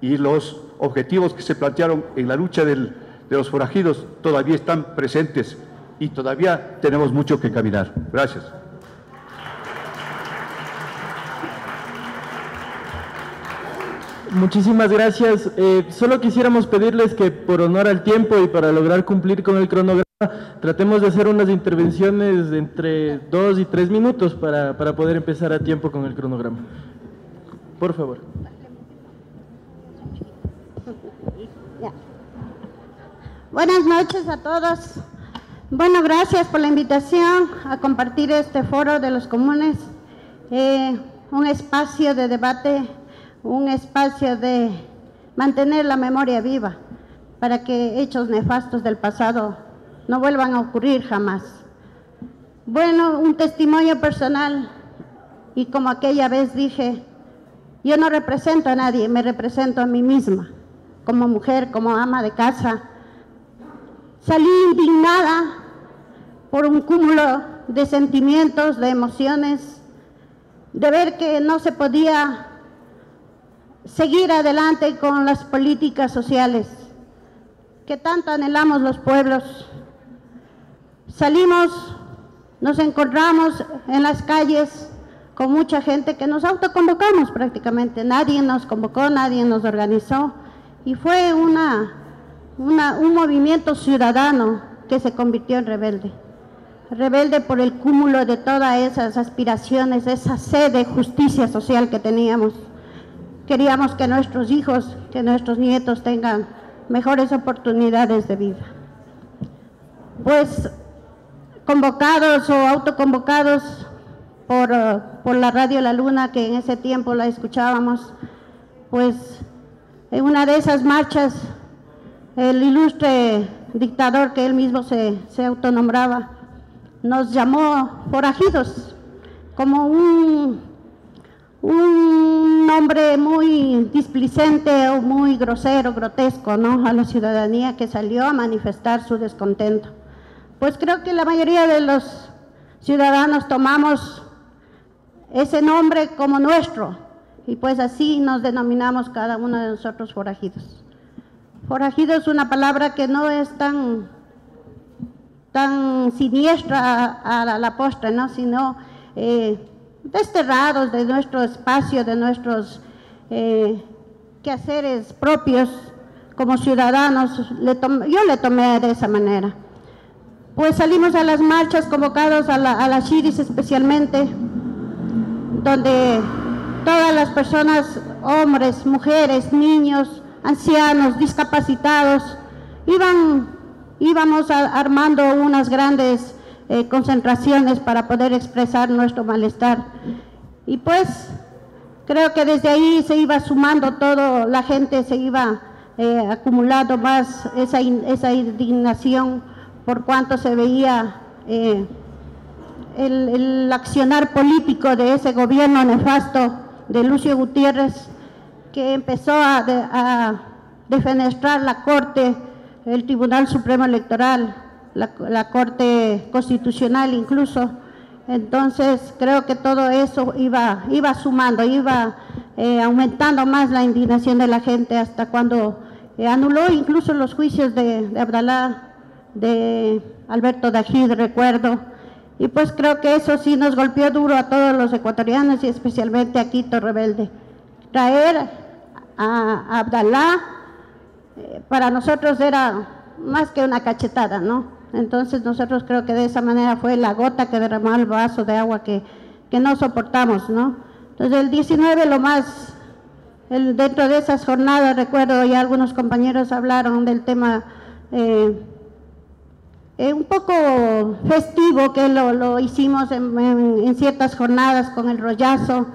y los objetivos que se plantearon en la lucha de los forajidos todavía están presentes y todavía tenemos mucho que caminar. Gracias. Muchísimas gracias. Solo quisiéramos pedirles que por honor al tiempo y para lograr cumplir con el cronograma, tratemos de hacer unas intervenciones de entre 2 y 3 minutos para poder empezar a tiempo con el cronograma. Por favor. Buenas noches a todos. Bueno, gracias por la invitación a compartir este foro de los comunes, un espacio de debate, un espacio de mantener la memoria viva para que hechos nefastos del pasado no vuelvan a ocurrir jamás. Bueno, un testimonio personal, y como aquella vez dije, yo no represento a nadie, me represento a mí misma, como mujer, como ama de casa. Salí indignada por un cúmulo de sentimientos, de emociones, de ver que no se podía seguir adelante con las políticas sociales que tanto anhelamos los pueblos. Salimos, nos encontramos en las calles con mucha gente que nos autoconvocamos prácticamente. Nadie nos convocó, nadie nos organizó, y fue un movimiento ciudadano que se convirtió en rebelde. Rebelde por el cúmulo de todas esas aspiraciones, esa sed de justicia social que teníamos. Queríamos que nuestros hijos, que nuestros nietos tengan mejores oportunidades de vida. Pues convocados o autoconvocados por la radio La Luna, que en ese tiempo la escuchábamos, pues en una de esas marchas el ilustre dictador que él mismo se autonombraba nos llamó forajidos, como un nombre muy displicente o muy grosero, grotesco, ¿no?, a la ciudadanía que salió a manifestar su descontento. Pues creo que la mayoría de los ciudadanos tomamos ese nombre como nuestro, y pues así nos denominamos cada uno de nosotros forajidos. Forajido es una palabra que no es tan siniestra a la postre, ¿no?, sino desterrados de nuestro espacio, de nuestros quehaceres propios como ciudadanos. Yo le tomé de esa manera. Pues salimos a las marchas convocados a la Chiris especialmente, donde todas las personas, hombres, mujeres, niños, ancianos, discapacitados, íbamos armando unas grandes concentraciones para poder expresar nuestro malestar. Y pues creo que desde ahí se iba sumando todo, la gente se iba acumulando más esa indignación por cuanto se veía el accionar político de ese gobierno nefasto de Lucio Gutiérrez, que empezó a defenestrar la Corte, el Tribunal Supremo Electoral, la Corte Constitucional incluso. Entonces creo que todo eso iba sumando, iba aumentando más la indignación de la gente, hasta cuando anuló incluso los juicios de Abdalá, de Alberto Dajid, recuerdo. Y pues creo que eso sí nos golpeó duro a todos los ecuatorianos y especialmente a Quito Rebelde. Traer a Abdalá para nosotros era más que una cachetada, ¿no? Entonces nosotros creo que de esa manera fue la gota que derramó el vaso de agua que no soportamos, ¿no? Entonces el 19 lo más, dentro de esas jornadas, recuerdo ya algunos compañeros hablaron del tema un poco festivo, que lo hicimos en ciertas jornadas con el rollazo,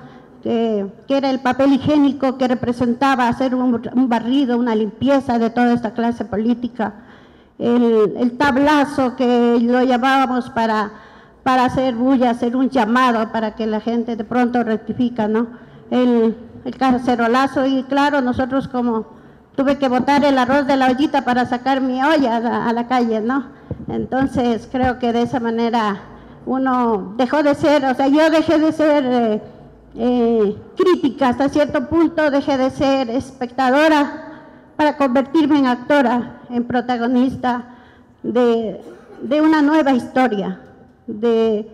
que era el papel higiénico que representaba hacer un barrido, una limpieza de toda esta clase política, el tablazo que lo llamábamos para hacer bulla, hacer un llamado para que la gente de pronto rectifica, ¿no? El cacerolazo, y claro, nosotros como tuve que botar el arroz de la ollita para sacar mi olla a la calle, ¿no? Entonces creo que de esa manera uno dejó de ser, o sea, yo dejé de ser crítica hasta cierto punto, dejé de ser espectadora para convertirme en actora, en protagonista de una nueva historia, de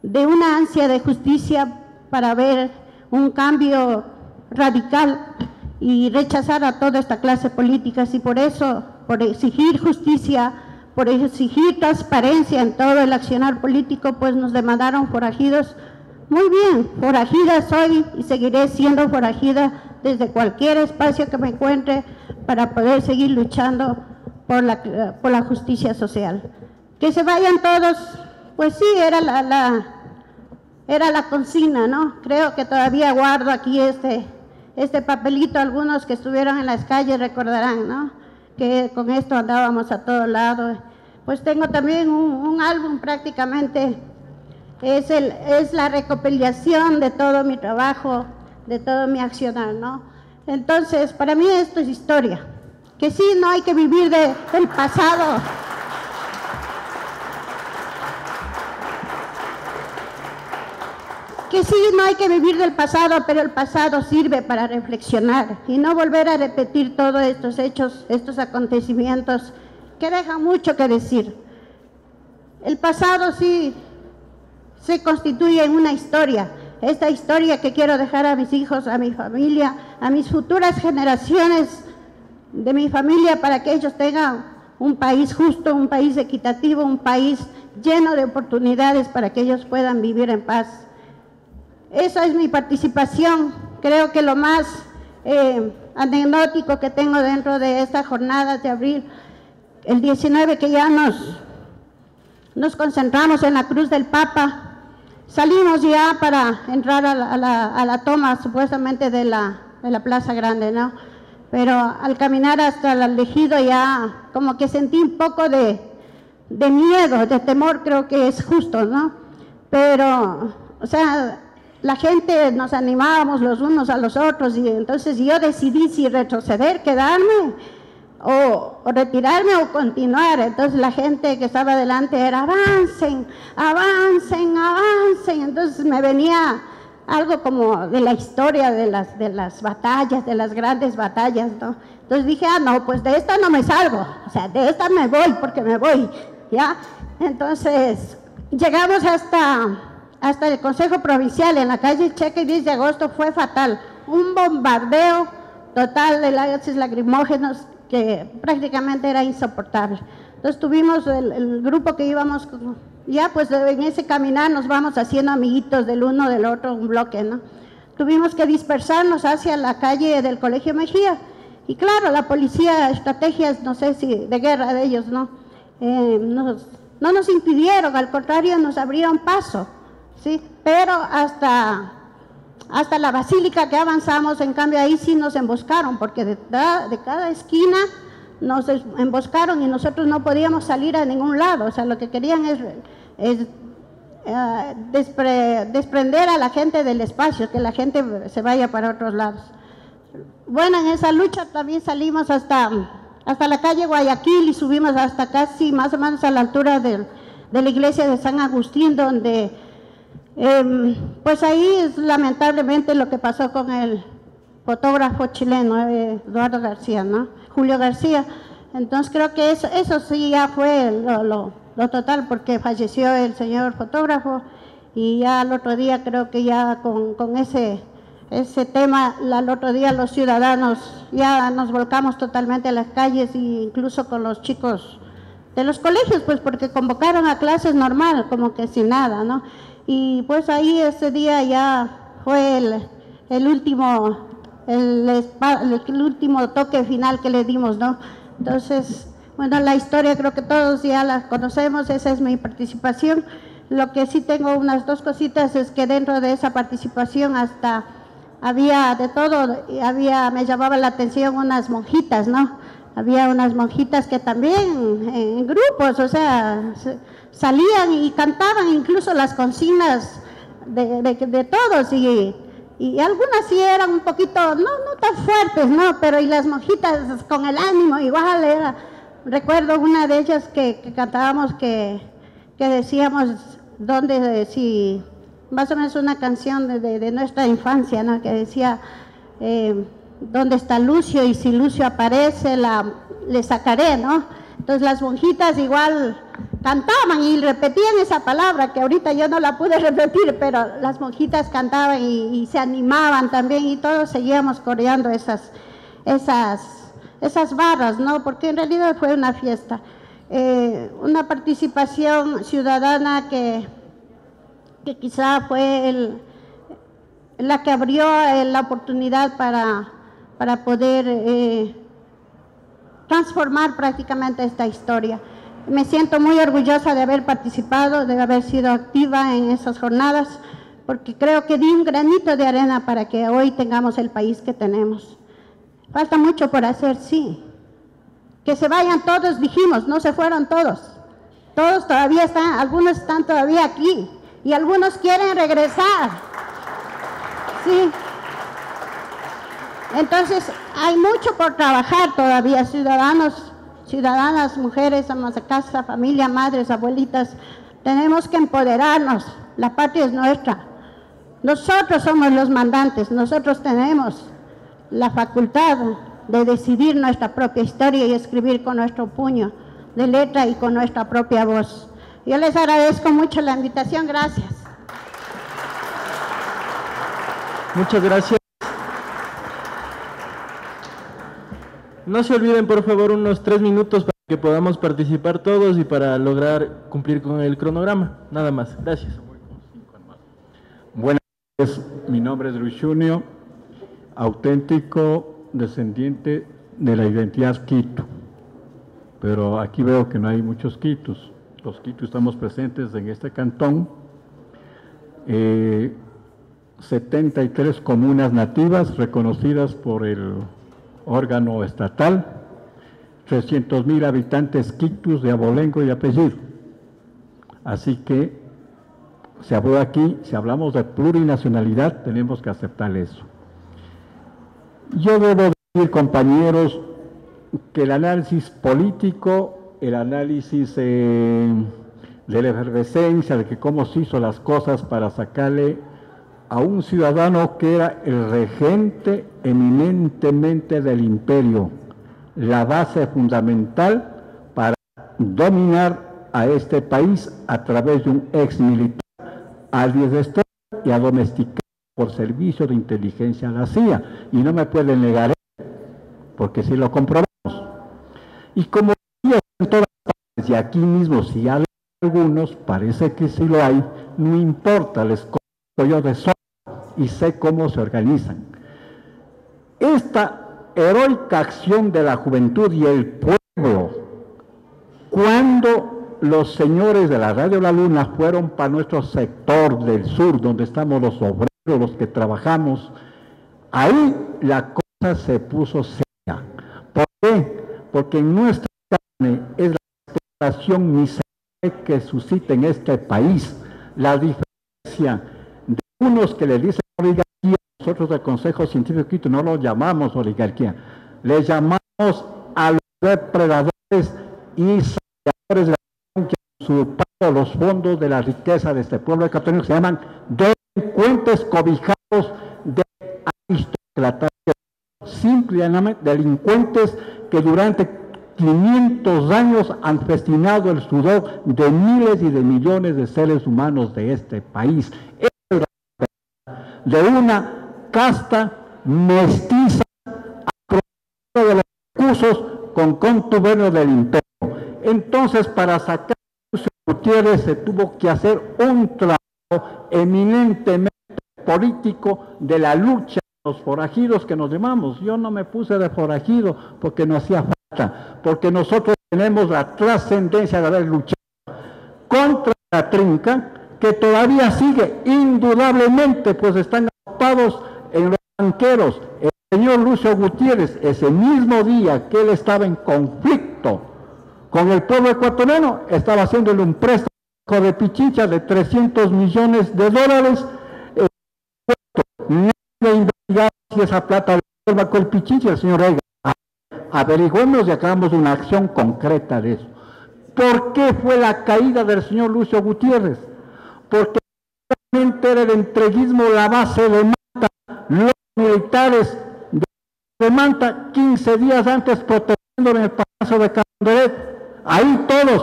una ansia de justicia para ver un cambio radical y rechazar a toda esta clase política. Y por eso, por exigir justicia, por exigir transparencia en todo el accionar político, pues nos demandaron forajidos. Muy bien, forajida soy y seguiré siendo forajida desde cualquier espacio que me encuentre para poder seguir luchando por la justicia social. Que se vayan todos, pues sí, era la consigna, ¿no? Creo que todavía guardo aquí este papelito, algunos que estuvieron en las calles recordarán, ¿no? Que con esto andábamos a todos lados. Pues tengo también un álbum prácticamente, es la recopilación de todo mi trabajo, de todo mi accionar, ¿no? Entonces, para mí esto es historia, que sí, no hay que vivir del pasado. Que sí, no hay que vivir del pasado, pero el pasado sirve para reflexionar y no volver a repetir todos estos hechos, estos acontecimientos que dejan mucho que decir. El pasado sí se constituye en una historia, esta historia que quiero dejar a mis hijos, a mi familia, a mis futuras generaciones de mi familia, para que ellos tengan un país justo, un país equitativo, un país lleno de oportunidades para que ellos puedan vivir en paz. Esa es mi participación. Creo que lo más anecdótico que tengo dentro de estas jornadas de abril, el 19, que ya nos concentramos en la Cruz del Papa, salimos ya para entrar a la toma supuestamente de la Plaza Grande, ¿no? Pero al caminar hasta el ejido ya como que sentí un poco de miedo, de temor, creo que es justo, ¿no? Pero, o sea, la gente nos animábamos los unos a los otros, y entonces yo decidí si retroceder, quedarme o retirarme o continuar. Entonces la gente que estaba delante era avancen, avancen, avancen. Entonces me venía algo como de la historia de las batallas, de las grandes batallas, ¿no? Entonces dije, no, pues de esta no me salgo, o sea, de esta me voy porque me voy, ¿ya? Entonces llegamos hasta el Consejo Provincial en la calle Checa y 10 de agosto. Fue fatal, un bombardeo total de gases lacrimógenos que prácticamente era insoportable. Entonces tuvimos el grupo que íbamos, ya pues en ese caminar nos vamos haciendo amiguitos del uno del otro, un bloque, ¿no? Tuvimos que dispersarnos hacia la calle del Colegio Mejía, y claro, la policía, estrategias, no sé si de guerra de ellos, ¿no? No nos impidieron, al contrario, nos abrieron paso, ¿sí? Pero hasta la basílica que avanzamos, en cambio ahí sí nos emboscaron, porque de cada esquina nos emboscaron y nosotros no podíamos salir a ningún lado. O sea, lo que querían es desprender a la gente del espacio, que la gente se vaya para otros lados. Bueno, en esa lucha también salimos hasta la calle Guayaquil y subimos hasta casi más o menos a la altura de la iglesia de San Agustín, donde pues ahí es lamentablemente lo que pasó con el fotógrafo chileno Eduardo García, ¿no? Julio García. Entonces creo que eso sí ya fue lo total, porque falleció el señor fotógrafo, y ya al otro día creo que ya con ese tema, al otro día los ciudadanos ya nos volcamos totalmente a las calles, e incluso con los chicos de los colegios, pues porque convocaron a clases normal, como que sin nada, ¿no? y pues ahí ese día ya fue el último toque final que le dimos, ¿no? Entonces, bueno, la historia creo que todos ya la conocemos, esa es mi participación. Lo que sí tengo unas dos cositas es que dentro de esa participación hasta había de todo, me llamaba la atención unas monjitas, ¿no? Había unas monjitas que también en grupos, o sea, salían y cantaban incluso las consignas de todos y algunas sí eran un poquito, no tan fuertes, ¿no? Pero y las monjitas con el ánimo igual era. Recuerdo una de ellas que cantábamos que decíamos, si más o menos una canción de nuestra infancia, ¿no? Que decía, ¿dónde está Lucio? Y si Lucio aparece, le sacaré, ¿no? Entonces las monjitas igual cantaban y repetían esa palabra, que ahorita yo no la pude repetir, pero las monjitas cantaban y se animaban también, y todos seguíamos coreando esas barras, ¿no? Porque en realidad fue una fiesta. Una participación ciudadana que quizá fue la que abrió la oportunidad para poder transformar prácticamente esta historia. Me siento muy orgullosa de haber participado, de haber sido activa en esas jornadas, porque creo que di un granito de arena para que hoy tengamos el país que tenemos. Falta mucho por hacer, sí. Que se vayan todos, dijimos, no se fueron todos. Todos todavía están, algunos están todavía aquí y algunos quieren regresar. Sí. Entonces, hay mucho por trabajar todavía, ciudadanas, mujeres, amas de casa, familia, madres, abuelitas. Tenemos que empoderarnos, la patria es nuestra. Nosotros somos los mandantes, nosotros tenemos la facultad de decidir nuestra propia historia y escribir con nuestro puño de letra y con nuestra propia voz. Yo les agradezco mucho la invitación, gracias. Muchas gracias. No se olviden, por favor, unos 3 minutos para que podamos participar todos y para lograr cumplir con el cronograma. Nada más. Gracias. Buenas noches. Mi nombre es Luis Junio, auténtico descendiente de la identidad Quito. Pero aquí veo que no hay muchos quitos. Los quitos estamos presentes en este cantón. 73 comunas nativas reconocidas por el órgano estatal, 300.000 habitantes quitus de abolengo y apellido. Así que se habló aquí, si hablamos de plurinacionalidad, tenemos que aceptar eso. Yo debo decir, compañeros, que el análisis político, el análisis de la efervescencia, de que cómo se hizo las cosas para sacarle a un ciudadano que era el regente eminentemente del imperio, la base fundamental para dominar a este país a través de un ex militar, adiestrado y addomesticado por servicio de inteligencia a la CIA, y no me pueden negar eso, porque si lo comprobamos. Y como en todas partes, y aquí mismo si hay algunos, parece que sí lo hay, no importa, les conozco yo de sobra y sé cómo se organizan. Esta heroica acción de la juventud y el pueblo, cuando los señores de la Radio La Luna fueron para nuestro sector del sur, donde estamos los obreros, los que trabajamos, ahí la cosa se puso seria. ¿Por qué? Porque en nuestra carne es la explotación miserable que suscita en este país la diferencia de unos que le dicen oligarquía, nosotros del Consejo Científico Quito no lo llamamos oligarquía, le llamamos a los depredadores y saqueadores de la nación que han usurpado los fondos de la riqueza de este pueblo ecuatoriano, que se llaman delincuentes cobijados de aristocracia, simplemente delincuentes que durante 500 años han festinado el sudor de miles y de millones de seres humanos de este país. Es de una casta mestiza aprovechada de los recursos con contubernio del imperio. Entonces, para sacar a Lucio Gutiérrez se tuvo que hacer un trabajo eminentemente político de la lucha de los forajidos que nos llamamos. Yo no me puse de forajido porque no hacía falta, porque nosotros tenemos la trascendencia de haber luchado contra la trinca, que todavía sigue, indudablemente, pues están agrupados en los banqueros. El señor Lucio Gutiérrez, ese mismo día que él estaba en conflicto con el pueblo ecuatoriano, estaba haciéndole un préstamo de Pichicha de $300 millones. Nadie investigaba si esa plata le va con el Pichicha, el señor Reagan. Averigüemos y hagamos una acción concreta de eso. ¿Por qué fue la caída del señor Lucio Gutiérrez? Porque realmente era el entreguismo la base de Manta, los militares de Manta, 15 días antes protegiendo en el Palacio de Carondelet. Ahí todos,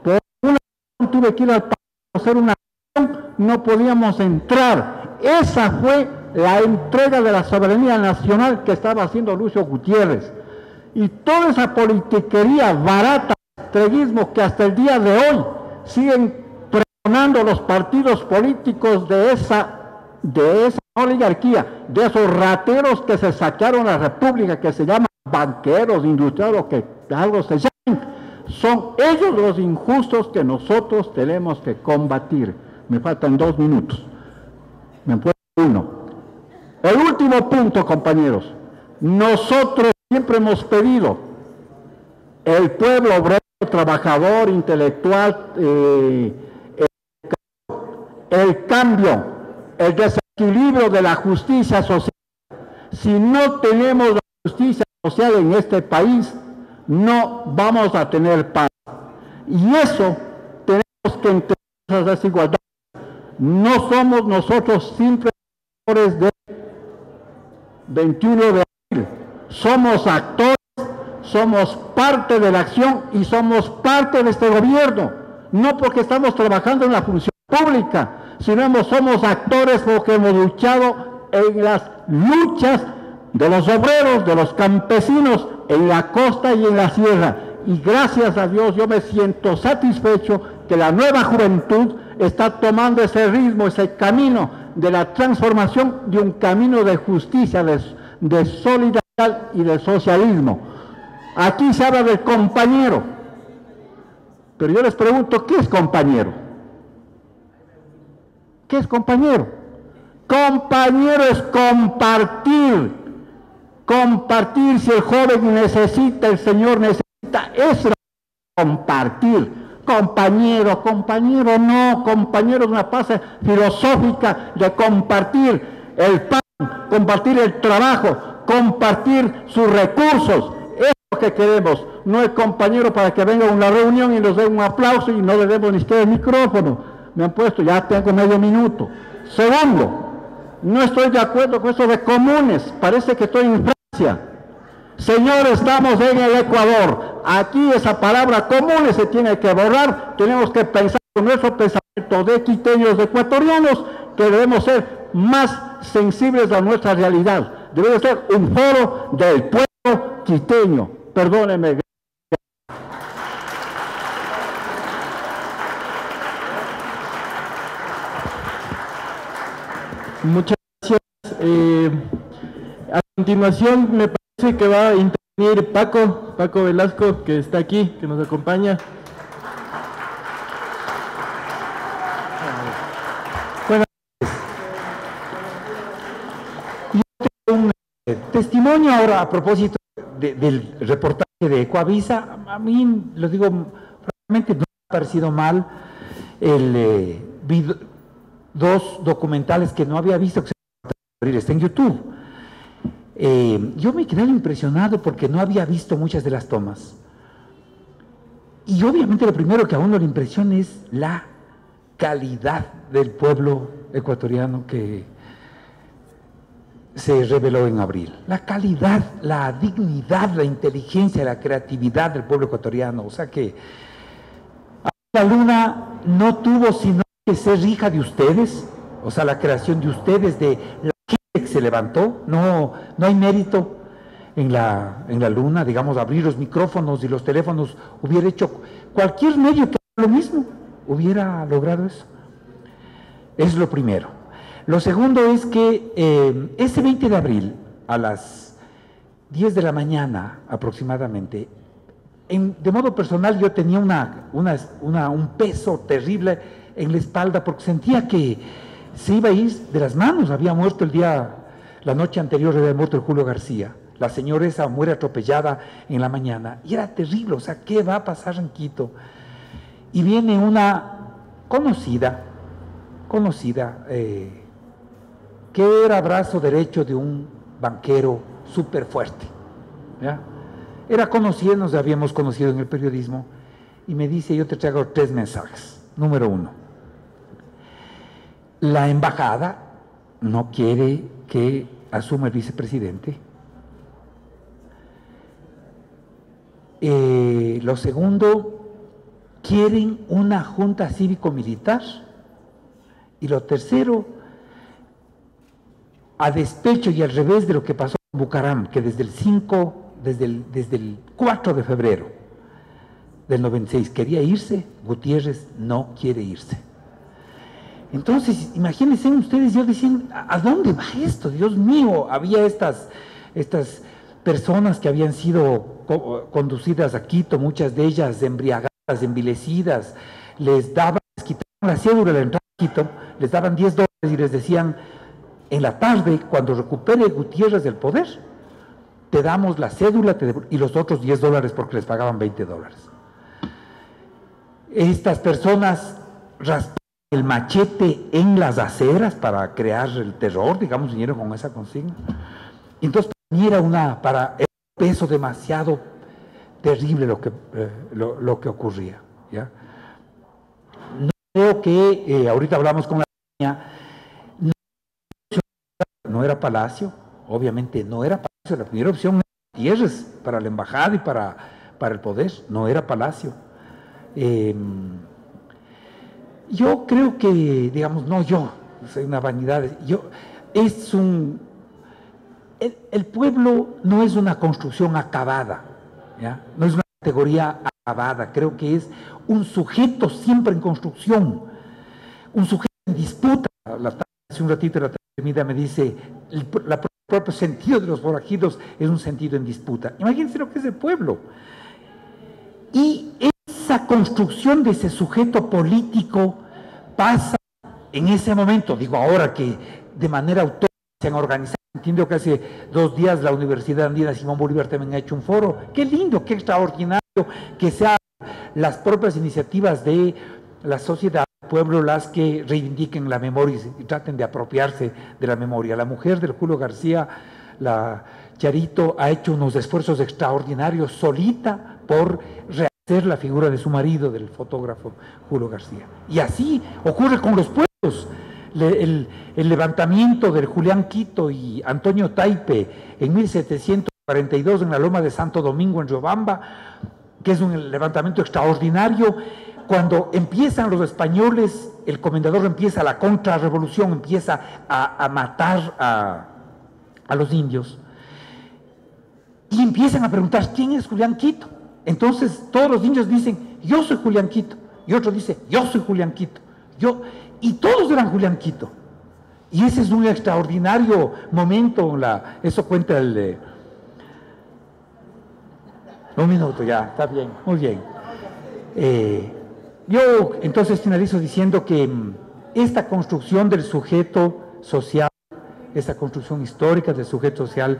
por una razón tuve que ir al Palacio a hacer una acción, no podíamos entrar. Esa fue la entrega de la soberanía nacional que estaba haciendo Lucio Gutiérrez. Y toda esa politiquería barata, entreguismo que hasta el día de hoy siguen presionando los partidos políticos de esa oligarquía, de esos rateros que se saquearon la república, que se llaman banqueros, industriales, o que algo se llamen, son ellos los injustos que nosotros tenemos que combatir. Me faltan 2 minutos, me puedo 1. El último punto, compañeros, nosotros siempre hemos pedido, el pueblo obrero, trabajador, intelectual, el cambio, el desequilibrio de la justicia social. Si no tenemos la justicia social en este país, no vamos a tener paz. Y eso tenemos que entender esas desigualdades. No somos nosotros simples actores del 21 de abril. Somos actores, somos parte de la acción y somos parte de este gobierno. No porque estamos trabajando en la función pública, sino somos actores porque hemos luchado en las luchas de los obreros, de los campesinos, en la costa y en la sierra. Y gracias a Dios yo me siento satisfecho que la nueva juventud está tomando ese ritmo, ese camino de la transformación, de un camino de justicia, de solidaridad y de socialismo. Aquí se habla del compañero, pero yo les pregunto, ¿qué es compañero? ¿Qué es compañero? Compañero es compartir. Compartir, si el joven necesita, el señor necesita, es compartir. Compañero, compañero no, compañero es una base filosófica de compartir el pan, compartir el trabajo, compartir sus recursos. Es lo que queremos, no el compañero para que venga a una reunión y nos dé un aplauso y no le demos ni siquiera el micrófono. Me han puesto, ya tengo medio minuto. Segundo, no estoy de acuerdo con eso de comunes, parece que estoy en Francia. Señores, estamos en el Ecuador. Aquí esa palabra comunes se tiene que borrar. Tenemos que pensar con nuestro pensamiento de quiteños, de ecuatorianos, que debemos ser más sensibles a nuestra realidad. Debe ser un foro del pueblo quiteño. Perdónenme. Muchas gracias. A continuación me parece que va a intervenir Paco Velasco, que está aquí, que nos acompaña. Buenas tardes. Yo tengo un testimonio ahora a propósito del reportaje de Ecoavisa. A mí, lo digo francamente, no me ha parecido mal el dos documentales que no había visto, que está en YouTube. Yo me quedé impresionado porque no había visto muchas de las tomas. Y obviamente lo primero que a uno le impresiona es la calidad del pueblo ecuatoriano que se reveló en abril. La calidad, la dignidad, la inteligencia, la creatividad del pueblo ecuatoriano. O sea que la Luna no tuvo sino que ser hija de ustedes, o sea, la creación de ustedes, de la gente que se levantó. No hay mérito en la Luna, digamos, abrir los micrófonos y los teléfonos. Hubiera hecho cualquier medio que haga lo mismo, hubiera logrado eso. Es lo primero. Lo segundo es que ese 20 de abril, a las 10 de la mañana aproximadamente, de modo personal yo tenía un peso terrible en la espalda porque sentía que se iba a ir de las manos. Había muerto la noche anterior había muerto el Julio García. La señora esa muere atropellada en la mañana y era terrible. O sea, ¿qué va a pasar en Quito? Y viene una conocida, que era brazo derecho de un banquero súper fuerte, ¿ya? Era conocida, nos habíamos conocido en el periodismo, y me dice, yo te traigo 3 mensajes. Número 1, la embajada no quiere que asuma el vicepresidente. Lo segundo, quieren una junta cívico-militar. Y lo tercero, a despecho y al revés de lo que pasó en Bucaram, que desde el 4 de febrero del 96 quería irse, Gutiérrez no quiere irse. Entonces, imagínense ustedes, yo decía, ¿a dónde va esto? Dios mío, había estas personas que habían sido conducidas a Quito, muchas de ellas embriagadas, envilecidas, les quitaban la cédula de entrada a Quito, les daban $10 y les decían, en la tarde, cuando recupere Gutiérrez del poder, te damos la cédula y los otros $10 porque les pagaban $20. Estas personas raspaban el machete en las aceras para crear el terror, digamos, vinieron con esa consigna. Y entonces era un peso demasiado terrible lo que ocurría, ¿ya? No creo que, ahorita hablamos con la niña, no era Palacio, obviamente no era Palacio, la primera opción era Gutiérrez para la embajada y para el poder, no era Palacio. Yo creo que, digamos, no yo, soy una vanidad, el pueblo no es una construcción acabada, ¿ya? No es una categoría acabada, creo que es un sujeto siempre en construcción, un sujeto en disputa. Hace un ratito la termina me dice, el propio sentido de los forajidos es un sentido en disputa. Imagínense lo que es el pueblo. Y esa construcción de ese sujeto político pasa en ese momento, digo ahora que de manera autónoma se han organizado. Entiendo que hace 2 días la Universidad Andina Simón Bolívar también ha hecho un foro. Qué lindo, qué extraordinario que sean las propias iniciativas de la sociedad, del pueblo, las que reivindiquen la memoria y traten de apropiarse de la memoria. La mujer del Julio García, la Charito, ha hecho unos esfuerzos extraordinarios solita por rehacer la figura de su marido, del fotógrafo Julio García. Y así ocurre con los pueblos. El levantamiento del Julián Quito y Antonio Taipe en 1742 en la Loma de Santo Domingo en Riobamba, que es un levantamiento extraordinario. Cuando empiezan los españoles, el comendador empieza la contrarrevolución, empieza a matar a los indios y empiezan a preguntar ¿quién es Julián Quito? Entonces todos los indios dicen yo soy Julián Quito, y otro dice yo soy Julián Quito, y todos eran Julián Quito. Y ese es un extraordinario momento, eso cuenta un minuto ya, está bien, muy bien. Yo entonces finalizo diciendo que esta construcción del sujeto social, esta construcción histórica del sujeto social,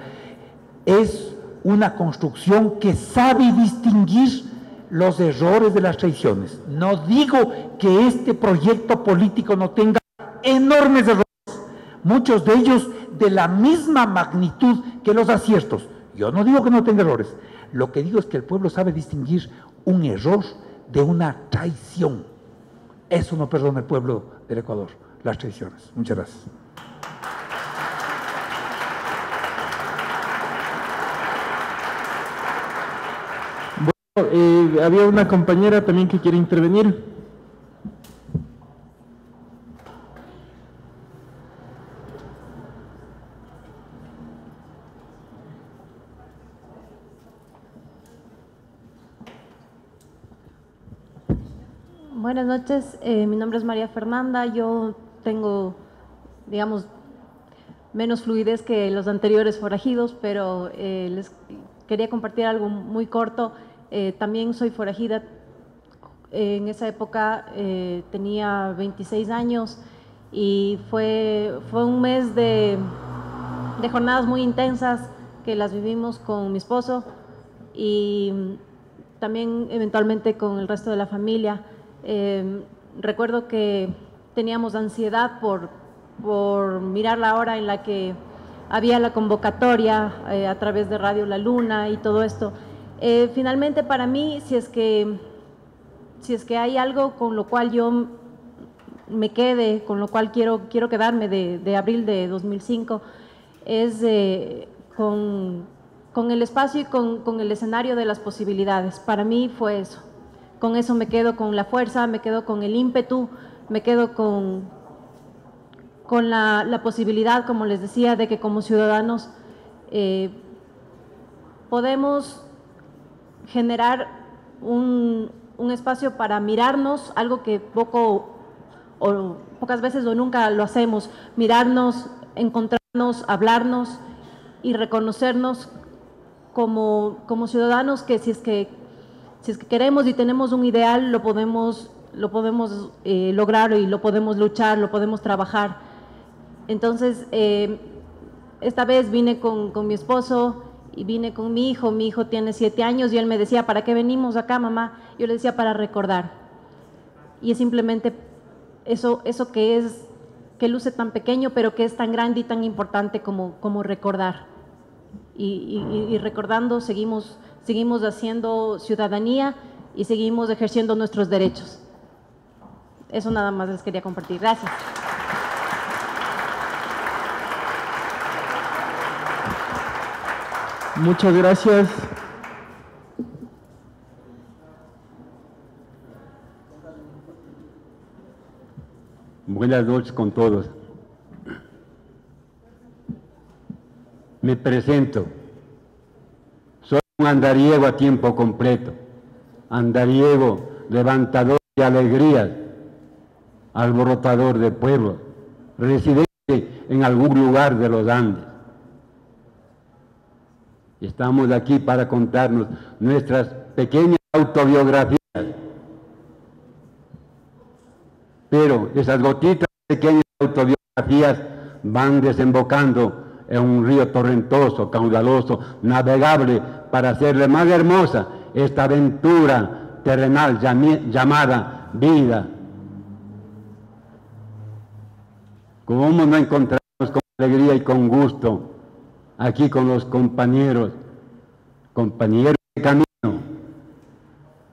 es una construcción que sabe distinguir los errores de las traiciones. No digo que este proyecto político no tenga enormes errores, muchos de ellos de la misma magnitud que los aciertos. Yo no digo que no tenga errores, lo que digo es que el pueblo sabe distinguir un error de una traición. Eso no perdona el pueblo del Ecuador, las traiciones. Muchas gracias. Había una compañera también que quiere intervenir. Buenas noches, mi nombre es María Fernanda. Yo tengo, digamos, menos fluidez que los anteriores forajidos, pero les quería compartir algo muy corto. También soy forajida. En esa época tenía 26 años y fue un mes de jornadas muy intensas que las vivimos con mi esposo y también eventualmente con el resto de la familia. Recuerdo que teníamos ansiedad por mirar la hora en la que había la convocatoria a través de Radio La Luna y todo esto. Finalmente, para mí, si es que hay algo con lo cual yo me quede, con lo cual quiero quedarme de abril de 2005, es con el espacio y con el escenario de las posibilidades. Para mí fue eso. Con eso me quedo, con la fuerza, me quedo con el ímpetu, me quedo con la posibilidad, como les decía, de que como ciudadanos podemos generar un espacio para mirarnos, algo que pocas veces o nunca lo hacemos, mirarnos, encontrarnos, hablarnos y reconocernos como ciudadanos, que si es que queremos y tenemos un ideal, lo podemos lograr y lo podemos luchar, lo podemos trabajar. Entonces, esta vez vine con mi esposo y vine con mi hijo tiene 7 años y él me decía, ¿para qué venimos acá, mamá? Yo le decía, para recordar. Y es simplemente eso que luce tan pequeño, pero que es tan grande y tan importante como recordar. Y recordando seguimos haciendo ciudadanía y seguimos ejerciendo nuestros derechos. Eso nada más les quería compartir. Gracias. Muchas gracias. Buenas noches con todos. Me presento. Soy un andariego a tiempo completo, andariego levantador de alegrías, alborotador de pueblos, residente en algún lugar de los Andes. Estamos aquí para contarnos nuestras pequeñas autobiografías, pero esas gotitas de pequeñas autobiografías van desembocando en un río torrentoso, caudaloso, navegable, para hacerle más hermosa esta aventura terrenal llamada vida. ¿Cómo no encontrarnos con alegría y con gusto aquí con los compañeros de camino,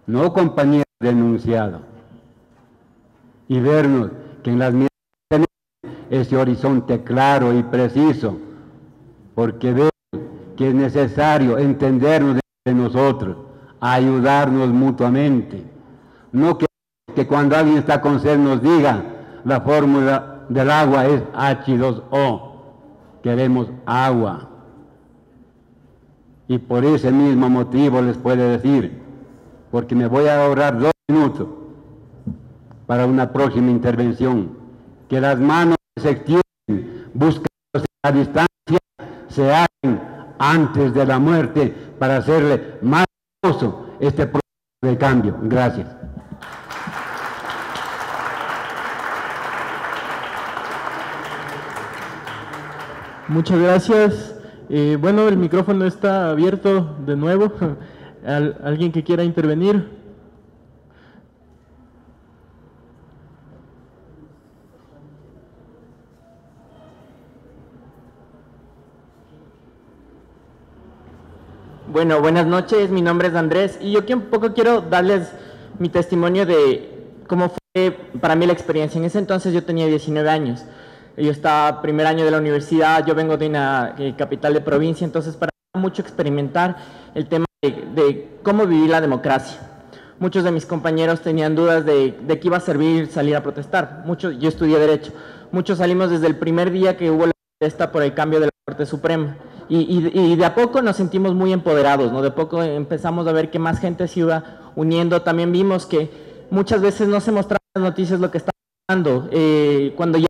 no compañeros de enunciado, y vernos que en las miradas tenemos ese horizonte claro y preciso, porque vemos que es necesario entendernos entre nosotros, ayudarnos mutuamente, no que cuando alguien está con sed nos diga la fórmula del agua es H2O, queremos agua. Y por ese mismo motivo les puedo decir, porque me voy a ahorrar 2 minutos para una próxima intervención, que las manos que se extienden buscándose a distancia se hagan antes de la muerte para hacerle más hermoso este proceso de cambio. Gracias. Muchas gracias. Bueno, el micrófono está abierto de nuevo. ¿Alguien que quiera intervenir? Bueno, buenas noches, mi nombre es Andrés y yo un poco quiero darles mi testimonio de cómo fue para mí la experiencia. En ese entonces yo tenía 19 años, yo estaba primer año de la universidad, yo vengo de una capital de provincia, entonces para mí mucho experimentar el tema de cómo vivir la democracia. Muchos de mis compañeros tenían dudas de qué iba a servir salir a protestar. Yo estudié Derecho, muchos salimos desde el primer día que hubo la protesta por el cambio de la Corte Suprema. Y de a poco nos sentimos muy empoderados, ¿no? De a poco empezamos a ver que más gente se iba uniendo. También vimos que muchas veces no se mostraban en las noticias lo que estaba pasando. Cuando ya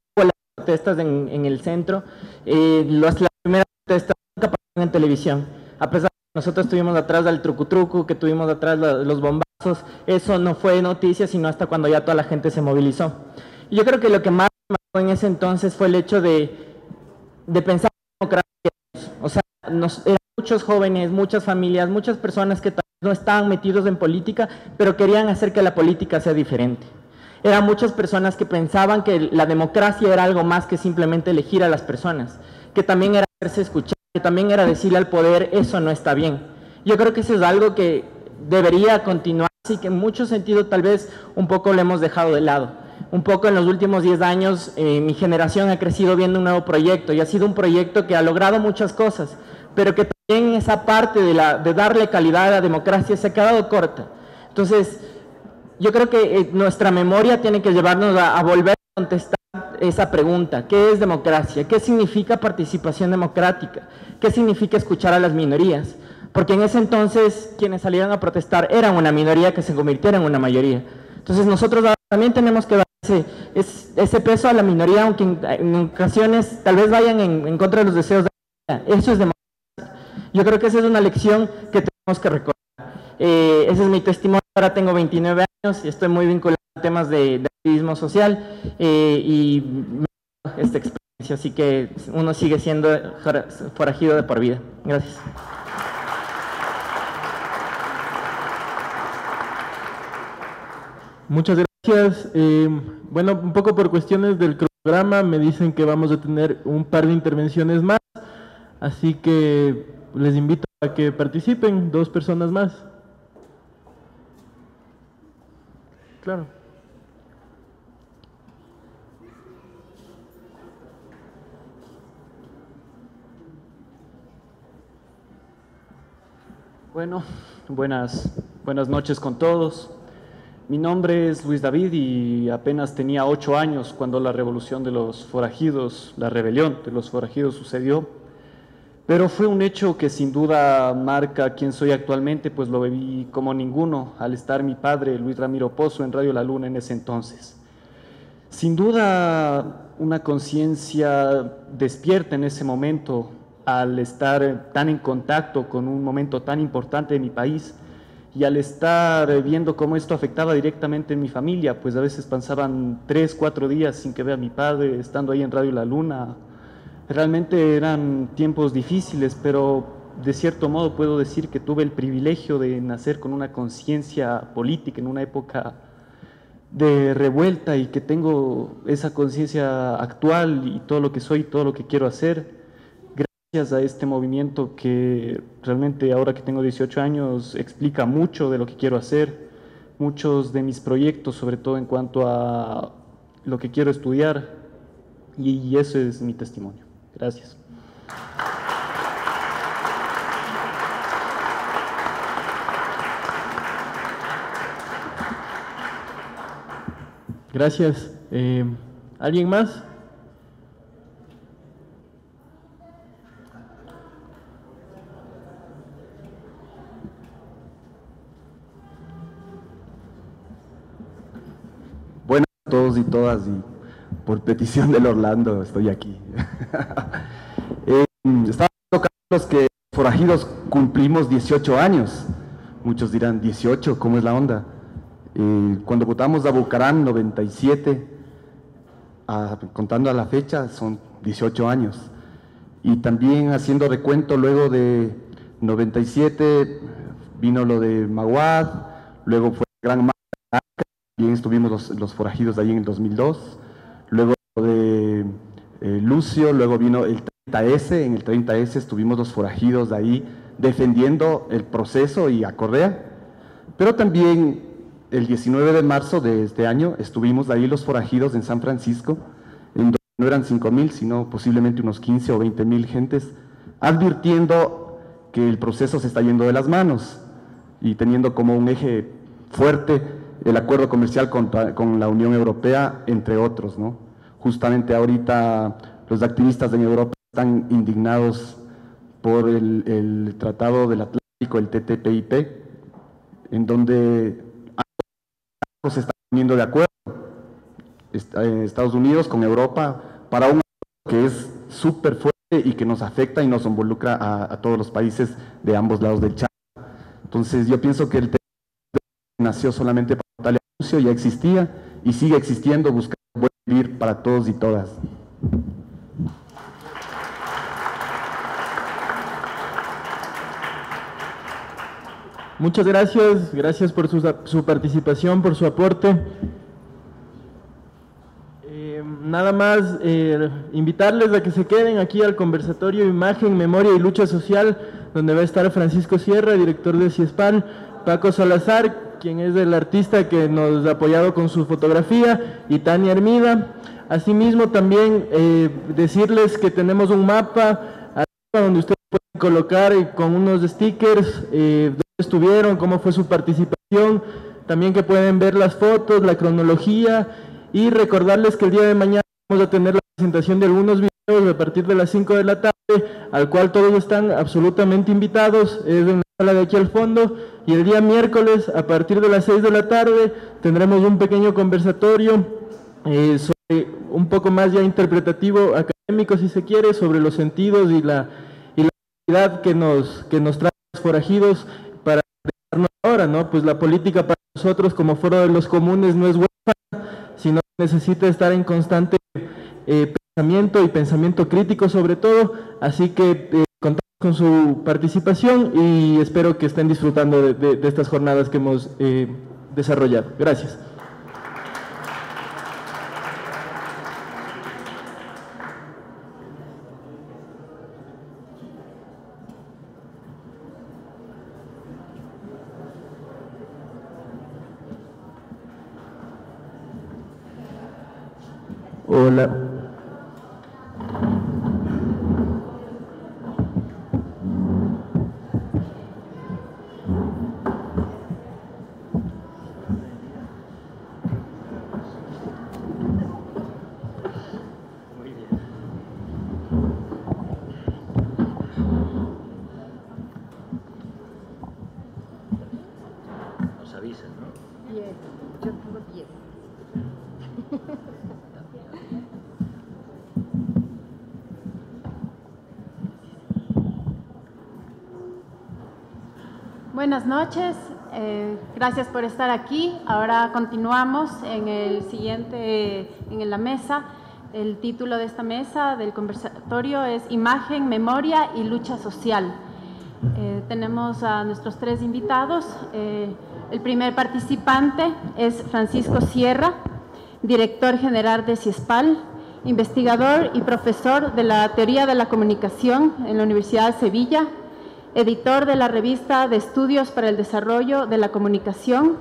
protestas en el centro, las primeras protestas nunca pasaron en televisión, a pesar de que nosotros estuvimos atrás del truco, que tuvimos atrás los bombazos, eso no fue noticia sino hasta cuando ya toda la gente se movilizó. Y yo creo que lo que más me marcó en ese entonces fue el hecho de pensar en democracia. O sea, eran muchos jóvenes, muchas familias, muchas personas que tal vez no estaban metidos en política, pero querían hacer que la política sea diferente. Eran muchas personas que pensaban que la democracia era algo más que simplemente elegir a las personas, que también era hacerse escuchar, que también era decirle al poder, eso no está bien. Yo creo que eso es algo que debería continuar y que en mucho sentido tal vez un poco lo hemos dejado de lado. Un poco en los últimos 10 años mi generación ha crecido viendo un nuevo proyecto y ha sido un proyecto que ha logrado muchas cosas, pero que también esa parte de darle calidad a la democracia se ha quedado corta. Entonces, yo creo que nuestra memoria tiene que llevarnos a volver a contestar esa pregunta. ¿Qué es democracia? ¿Qué significa participación democrática? ¿Qué significa escuchar a las minorías? Porque en ese entonces quienes salieron a protestar eran una minoría que se convirtiera en una mayoría. Entonces nosotros también tenemos que dar ese peso a la minoría, aunque en ocasiones tal vez vayan en contra de los deseos de la mayoría. Eso es democracia. Yo creo que esa es una lección que tenemos que recordar. Ese es mi testimonio. Ahora tengo 29 años y estoy muy vinculado a temas de activismo social y me da esta experiencia, así que uno sigue siendo forajido de por vida. Gracias. Muchas gracias. Bueno, un poco por cuestiones del programa me dicen que vamos a tener un par de intervenciones más, así que les invito a que participen 2 personas más. Claro. Bueno, buenas noches con todos. Mi nombre es Luis David y apenas tenía 8 años cuando la revolución de los forajidos, la rebelión de los forajidos sucedió. Pero fue un hecho que sin duda marca quién soy actualmente, pues lo viví como ninguno al estar mi padre, Luis Ramiro Pozo, en Radio La Luna en ese entonces. Sin duda, una conciencia despierta en ese momento al estar tan en contacto con un momento tan importante de mi país y al estar viendo cómo esto afectaba directamente en mi familia, pues a veces pasaban 3, 4 días sin que vea a mi padre, estando ahí en Radio La Luna. Realmente eran tiempos difíciles, pero de cierto modo puedo decir que tuve el privilegio de nacer con una conciencia política en una época de revuelta y que tengo esa conciencia actual y todo lo que soy, todo lo que quiero hacer, gracias a este movimiento que realmente ahora que tengo 18 años explica mucho de lo que quiero hacer, muchos de mis proyectos, sobre todo en cuanto a lo que quiero estudiar, y eso es mi testimonio. Gracias. Gracias. ¿Alguien más? Buenas a todos y todas, y por petición del Orlando estoy aquí. Estaba hablando, Carlos, que forajidos cumplimos 18 años. Muchos dirán, 18, ¿cómo es la onda? Cuando votamos a Bucarán, 97, contando a la fecha, son 18 años. Y también haciendo recuento, luego de 97 vino lo de Maguad, luego fue Gran Marca, también estuvimos los forajidos de ahí en el 2002, luego de Lucio, luego vino el 30S, en el 30S estuvimos los forajidos de ahí defendiendo el proceso y a Correa, pero también el 19 de marzo de este año estuvimos ahí los forajidos en San Francisco, en donde no eran 5,000, sino posiblemente unos 15 o 20,000 gentes, advirtiendo que el proceso se está yendo de las manos y teniendo como un eje fuerte el acuerdo comercial con la Unión Europea, entre otros, ¿no? Justamente ahorita los activistas en Europa están indignados por el Tratado del Atlántico, el TTIP, en donde ambos se están poniendo de acuerdo, Estados Unidos con Europa, para un que es súper fuerte y que nos afecta y nos involucra a todos los países de ambos lados del Chavo. Entonces yo pienso que el tema nació solamente para tal anuncio, ya existía y sigue existiendo, buscando buen vivir para todos y todas. Muchas gracias, gracias por su participación, por su aporte. Nada más invitarles a que se queden aquí al conversatorio Imagen, Memoria y Lucha Social, donde va a estar Francisco Sierra, director de CIESPAL, Paco Salazar, quien es el artista que nos ha apoyado con su fotografía, y Tania Hermida. Asimismo, también decirles que tenemos un mapa donde ustedes pueden colocar con unos stickers dónde estuvieron, cómo fue su participación, también que pueden ver las fotos, la cronología, y recordarles que el día de mañana vamos a tener la presentación de algunos videos a partir de las 5 de la tarde, al cual todos están absolutamente invitados, es en la sala de aquí al fondo, y el día miércoles a partir de las 6 de la tarde tendremos un pequeño conversatorio sobre un poco más ya interpretativo, académico si se quiere, sobre los sentidos y la realidad que nos traen los forajidos para darnos ahora, ¿no? Pues la política para nosotros como Foro de los Comunes no es huérfana, sino necesita estar en constante pensamiento y pensamiento crítico sobre todo, así que contamos con su participación y espero que estén disfrutando de estas jornadas que hemos desarrollado. Gracias. Hola. Nos avisan, ¿no? 10, yo pongo 10. Buenas noches, gracias por estar aquí. Ahora continuamos en la mesa. El título de esta mesa del conversatorio es Imagen, Memoria y Lucha Social. Tenemos a nuestros 3 invitados. El primer participante es Francisco Sierra, director general de CIESPAL, investigador y profesor de la Teoría de la Comunicación en la Universidad de Sevilla, editor de la revista de Estudios para el Desarrollo de la Comunicación,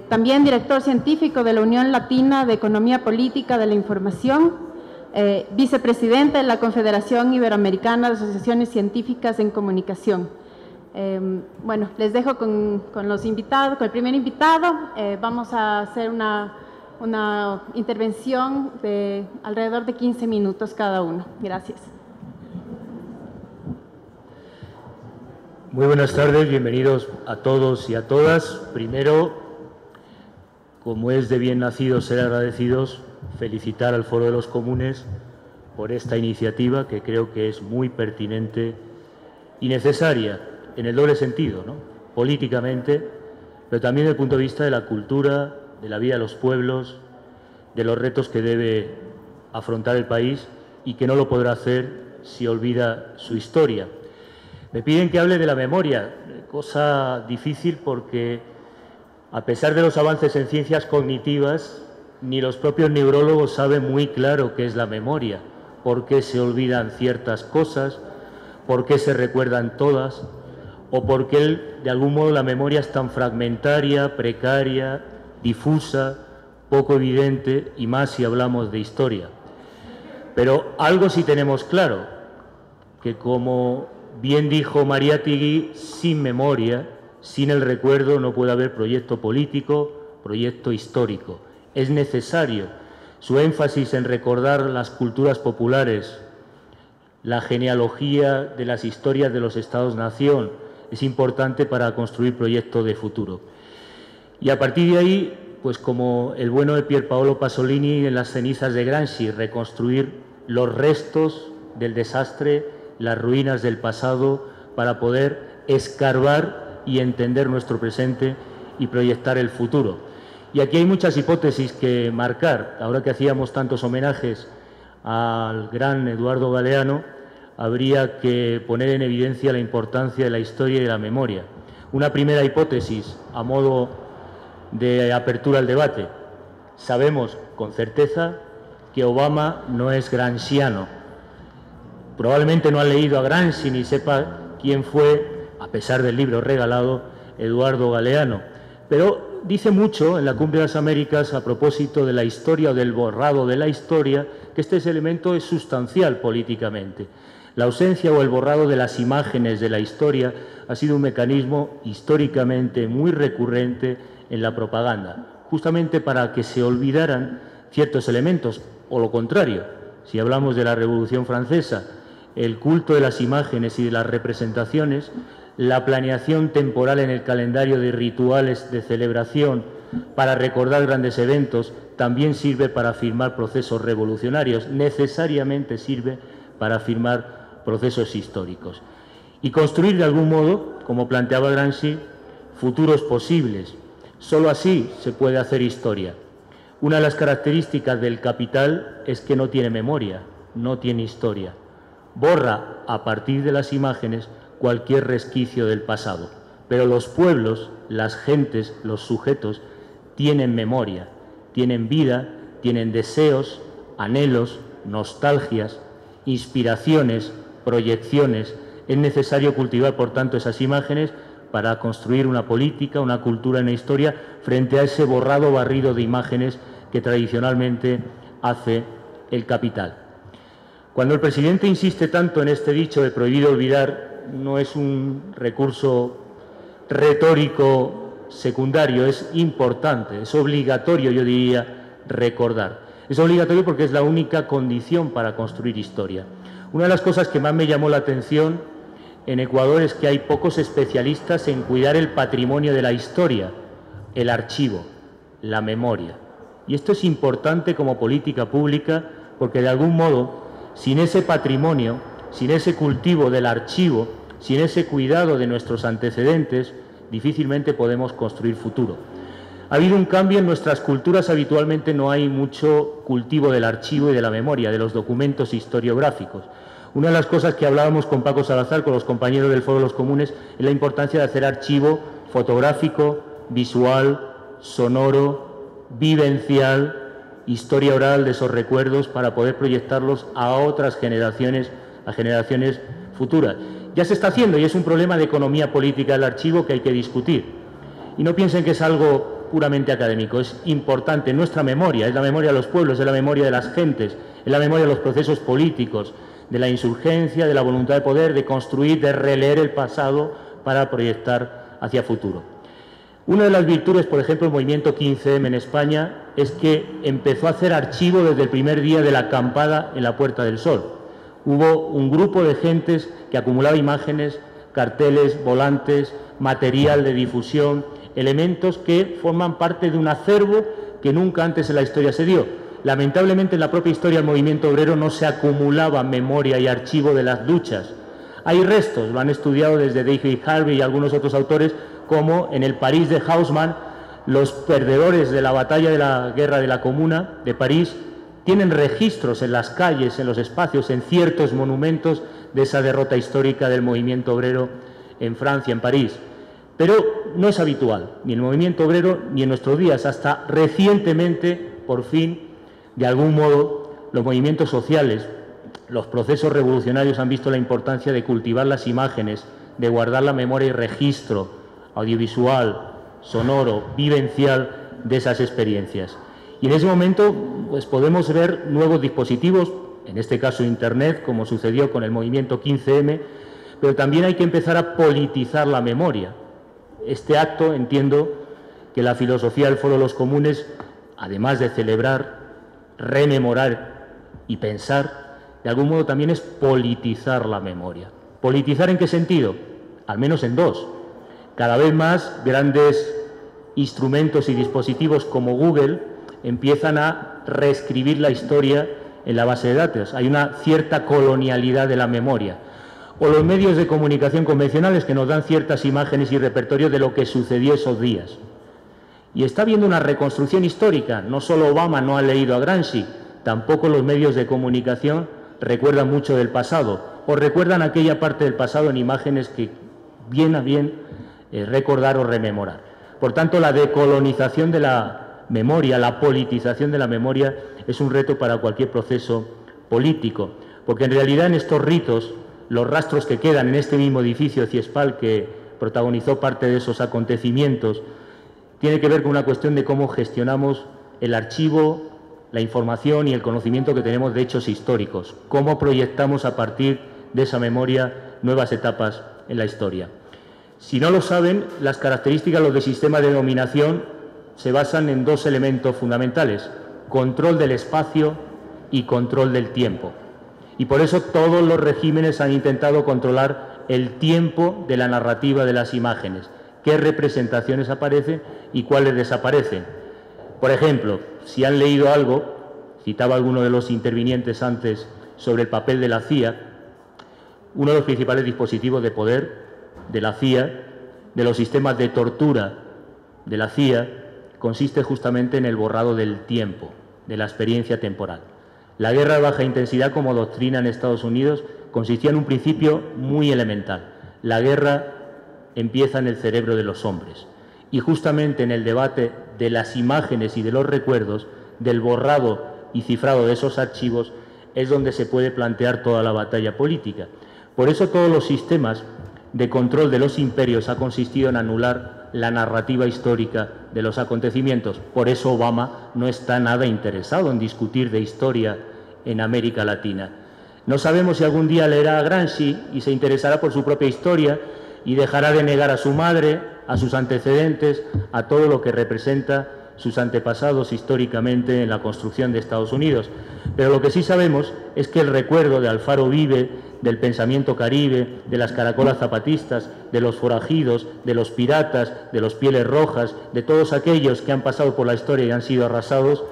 también director científico de la Unión Latina de Economía Política de la Información, vicepresidente de la Confederación Iberoamericana de Asociaciones Científicas en Comunicación. Bueno, les dejo con los invitados, con el primer invitado. Vamos a hacer una intervención de alrededor de 15 minutos cada uno. Gracias. Muy buenas tardes, bienvenidos a todos y a todas. Primero, como es de bien nacido ser agradecidos, felicitar al Foro de los Comunes por esta iniciativa que creo que es muy pertinente y necesaria en el doble sentido, ¿no? Políticamente, pero también desde el punto de vista de la cultura, de la vida de los pueblos, de los retos que debe afrontar el país y que no lo podrá hacer si olvida su historia. Me piden que hable de la memoria, cosa difícil porque a pesar de los avances en ciencias cognitivas, ni los propios neurólogos saben muy claro qué es la memoria, por qué se olvidan ciertas cosas, por qué se recuerdan todas, o por qué de algún modo la memoria es tan fragmentaria, precaria, difusa, poco evidente, y más si hablamos de historia. Pero algo sí tenemos claro, que como bien dijo Mariátegui, sin memoria, sin el recuerdo no puede haber proyecto político, proyecto histórico. Es necesario su énfasis en recordar las culturas populares, la genealogía de las historias de los Estados-nación, es importante para construir proyectos de futuro. Y a partir de ahí, pues como el bueno de Pier Paolo Pasolini en Las cenizas de Gramsci, reconstruir los restos del desastre, las ruinas del pasado, para poder escarbar y entender nuestro presente y proyectar el futuro. Y aquí hay muchas hipótesis que marcar. Ahora que hacíamos tantos homenajes al gran Eduardo Galeano, habría que poner en evidencia la importancia de la historia y de la memoria. Una primera hipótesis, a modo de apertura al debate. Sabemos con certeza que Obama no es gramsciano. Probablemente no ha leído a Gramsci ni sepa quién fue, a pesar del libro regalado, Eduardo Galeano. Pero dice mucho en la Cumbre de las Américas a propósito de la historia o del borrado de la historia, que este elemento es sustancial políticamente. La ausencia o el borrado de las imágenes de la historia ha sido un mecanismo históricamente muy recurrente en la propaganda, justamente para que se olvidaran ciertos elementos, o lo contrario. Si hablamos de la Revolución Francesa, el culto de las imágenes y de las representaciones, la planeación temporal en el calendario de rituales de celebración para recordar grandes eventos, también sirve para afirmar procesos revolucionarios, necesariamente sirve para afirmar procesos históricos. Y construir de algún modo, como planteaba Gramsci, futuros posibles. Solo así se puede hacer historia. Una de las características del capital es que no tiene memoria, no tiene historia. Borra a partir de las imágenes cualquier resquicio del pasado. Pero los pueblos, las gentes, los sujetos, tienen memoria, tienen vida, tienen deseos, anhelos, nostalgias, inspiraciones, proyecciones. Es necesario cultivar, por tanto, esas imágenes para construir una política, una cultura, una historia, frente a ese borrado barrido de imágenes que tradicionalmente hace el capital. Cuando el presidente insiste tanto en este dicho de prohibido olvidar, no es un recurso retórico secundario, es importante, es obligatorio, yo diría, recordar. Es obligatorio porque es la única condición para construir historia. Una de las cosas que más me llamó la atención en Ecuador es que hay pocos especialistas en cuidar el patrimonio de la historia, el archivo, la memoria. Y esto es importante como política pública porque de algún modo, sin ese patrimonio, sin ese cultivo del archivo, sin ese cuidado de nuestros antecedentes, difícilmente podemos construir futuro. Ha habido un cambio en nuestras culturas, habitualmente no hay mucho cultivo del archivo y de la memoria, de los documentos historiográficos. Una de las cosas que hablábamos con Paco Salazar, con los compañeros del Foro de los Comunes, es la importancia de hacer archivo fotográfico, visual, sonoro, vivencial, historia oral de esos recuerdos para poder proyectarlos a otras generaciones, a generaciones futuras. Ya se está haciendo y es un problema de economía política del archivo que hay que discutir. Y no piensen que es algo puramente académico, es importante en nuestra memoria, es la memoria de los pueblos, es la memoria de las gentes, es la memoria de los procesos políticos, de la insurgencia, de la voluntad de poder, de construir, de releer el pasado para proyectar hacia futuro. Una de las virtudes, por ejemplo, del movimiento 15M en España es que empezó a hacer archivo desde el primer día de la acampada en la Puerta del Sol. Hubo un grupo de gentes que acumulaba imágenes, carteles, volantes, material de difusión, elementos que forman parte de un acervo que nunca antes en la historia se dio. Lamentablemente en la propia historia del movimiento obrero no se acumulaba memoria y archivo de las luchas. Hay restos, lo han estudiado desde David Harvey y algunos otros autores, como en el París de Haussmann, los perdedores de la batalla de la guerra de la Comuna de París tienen registros en las calles, en los espacios, en ciertos monumentos de esa derrota histórica del movimiento obrero en Francia, en París. Pero no es habitual, ni el movimiento obrero ni en nuestros días. Hasta recientemente, por fin, de algún modo, los movimientos sociales, los procesos revolucionarios han visto la importancia de cultivar las imágenes, de guardar la memoria y registro audiovisual, sonoro, vivencial de esas experiencias. Y en ese momento pues, podemos ver nuevos dispositivos, en este caso Internet, como sucedió con el movimiento 15M, pero también hay que empezar a politizar la memoria. Este acto, entiendo que la filosofía del Foro de los Comunes, además de celebrar, rememorar y pensar, de algún modo también es politizar la memoria. ¿Politizar en qué sentido? Al menos en dos. Cada vez más grandes instrumentos y dispositivos como Google empiezan a reescribir la historia en la base de datos. Hay una cierta colonialidad de la memoria. O los medios de comunicación convencionales que nos dan ciertas imágenes y repertorios de lo que sucedió esos días. Y está habiendo una reconstrucción histórica. No solo Obama no ha leído a Gramsci, tampoco los medios de comunicación recuerdan mucho del pasado, o recuerdan aquella parte del pasado en imágenes que viene a bien recordar o rememorar. Por tanto, la decolonización de la memoria, la politización de la memoria, es un reto para cualquier proceso político, porque en realidad en estos ritos, los rastros que quedan en este mismo edificio Ciespal, que protagonizó parte de esos acontecimientos, tiene que ver con una cuestión de cómo gestionamos el archivo, la información y el conocimiento que tenemos de hechos históricos, cómo proyectamos a partir de esa memoria nuevas etapas en la historia. Si no lo saben, las características de los de sistema de dominación se basan en dos elementos fundamentales: control del espacio y control del tiempo. Y por eso todos los regímenes han intentado controlar el tiempo de la narrativa de las imágenes, qué representaciones aparecen y cuáles desaparecen. Por ejemplo, si han leído algo, citaba alguno de los intervinientes antes sobre el papel de la CIA, uno de los principales dispositivos de poder de la CIA, de los sistemas de tortura de la CIA, consiste justamente en el borrado del tiempo, de la experiencia temporal. La guerra de baja intensidad como doctrina en Estados Unidos consistía en un principio muy elemental. La guerra empieza en el cerebro de los hombres y justamente en el debate de las imágenes y de los recuerdos, del borrado y cifrado de esos archivos, es donde se puede plantear toda la batalla política. Por eso todos los sistemas de control de los imperios ha consistido en anular la narrativa histórica de los acontecimientos. Por eso Obama no está nada interesado en discutir de historia en América Latina. No sabemos si algún día leerá a Gramsci y se interesará por su propia historia y dejará de negar a su madre, a sus antecedentes, a todo lo que representa sus antepasados históricamente en la construcción de Estados Unidos. Pero lo que sí sabemos es que el recuerdo de Alfaro Vive, del pensamiento caribe, de las caracolas zapatistas, de los forajidos, de los piratas, de los pieles rojas, de todos aquellos que han pasado por la historia y han sido arrasados,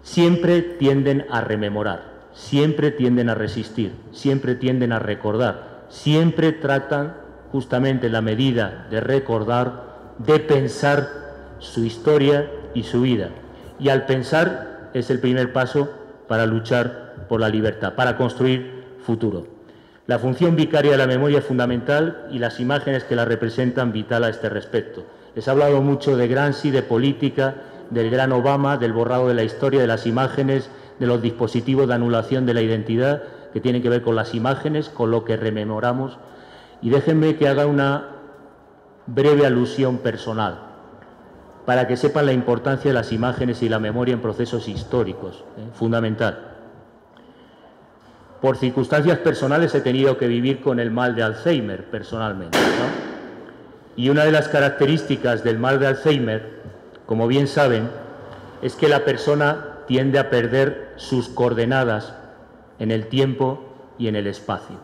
siempre tienden a rememorar, siempre tienden a resistir, siempre tienden a recordar, siempre tratan justamente en la medida de recordar, de pensar su historia y su vida. Y al pensar es el primer paso para luchar por la libertad, para construir futuro. La función vicaria de la memoria es fundamental y las imágenes que la representan vital a este respecto. Les he hablado mucho de Gramsci, de política, del gran Obama, del borrado de la historia, de las imágenes, de los dispositivos de anulación de la identidad que tienen que ver con las imágenes, con lo que rememoramos. Y déjenme que haga una breve alusión personal para que sepan la importancia de las imágenes y la memoria en procesos históricos, fundamental. Por circunstancias personales he tenido que vivir con el mal de Alzheimer personalmente, ¿no? Y una de las características del mal de Alzheimer, como bien saben, es que la persona tiende a perder sus coordenadas en el tiempo y en el espacio.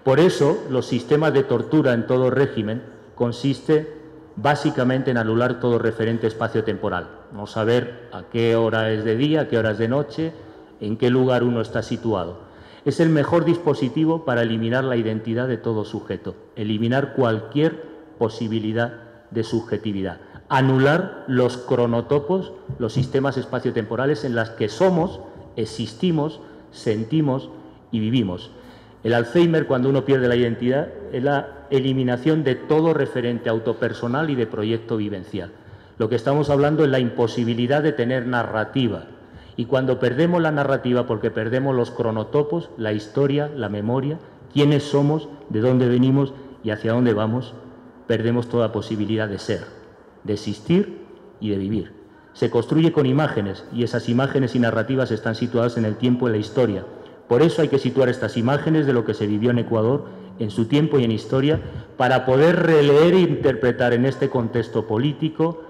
Por eso los sistemas de tortura en todo régimen consiste básicamente en anular todo referente espacio-temporal, no saber a qué hora es de día, a qué hora es de noche, en qué lugar uno está situado. Es el mejor dispositivo para eliminar la identidad de todo sujeto, eliminar cualquier posibilidad de subjetividad, anular los cronotopos, los sistemas espaciotemporales en los que somos, existimos, sentimos y vivimos. El Alzheimer, cuando uno pierde la identidad, es la eliminación de todo referente autopersonal y de proyecto vivencial. Lo que estamos hablando es la imposibilidad de tener narrativa. Y cuando perdemos la narrativa, porque perdemos los cronotopos, la historia, la memoria, quiénes somos, de dónde venimos y hacia dónde vamos, perdemos toda posibilidad de ser, de existir y de vivir. Se construye con imágenes y esas imágenes y narrativas están situadas en el tiempo y la historia. Por eso hay que situar estas imágenes de lo que se vivió en Ecuador en su tiempo y en historia para poder releer e interpretar en este contexto político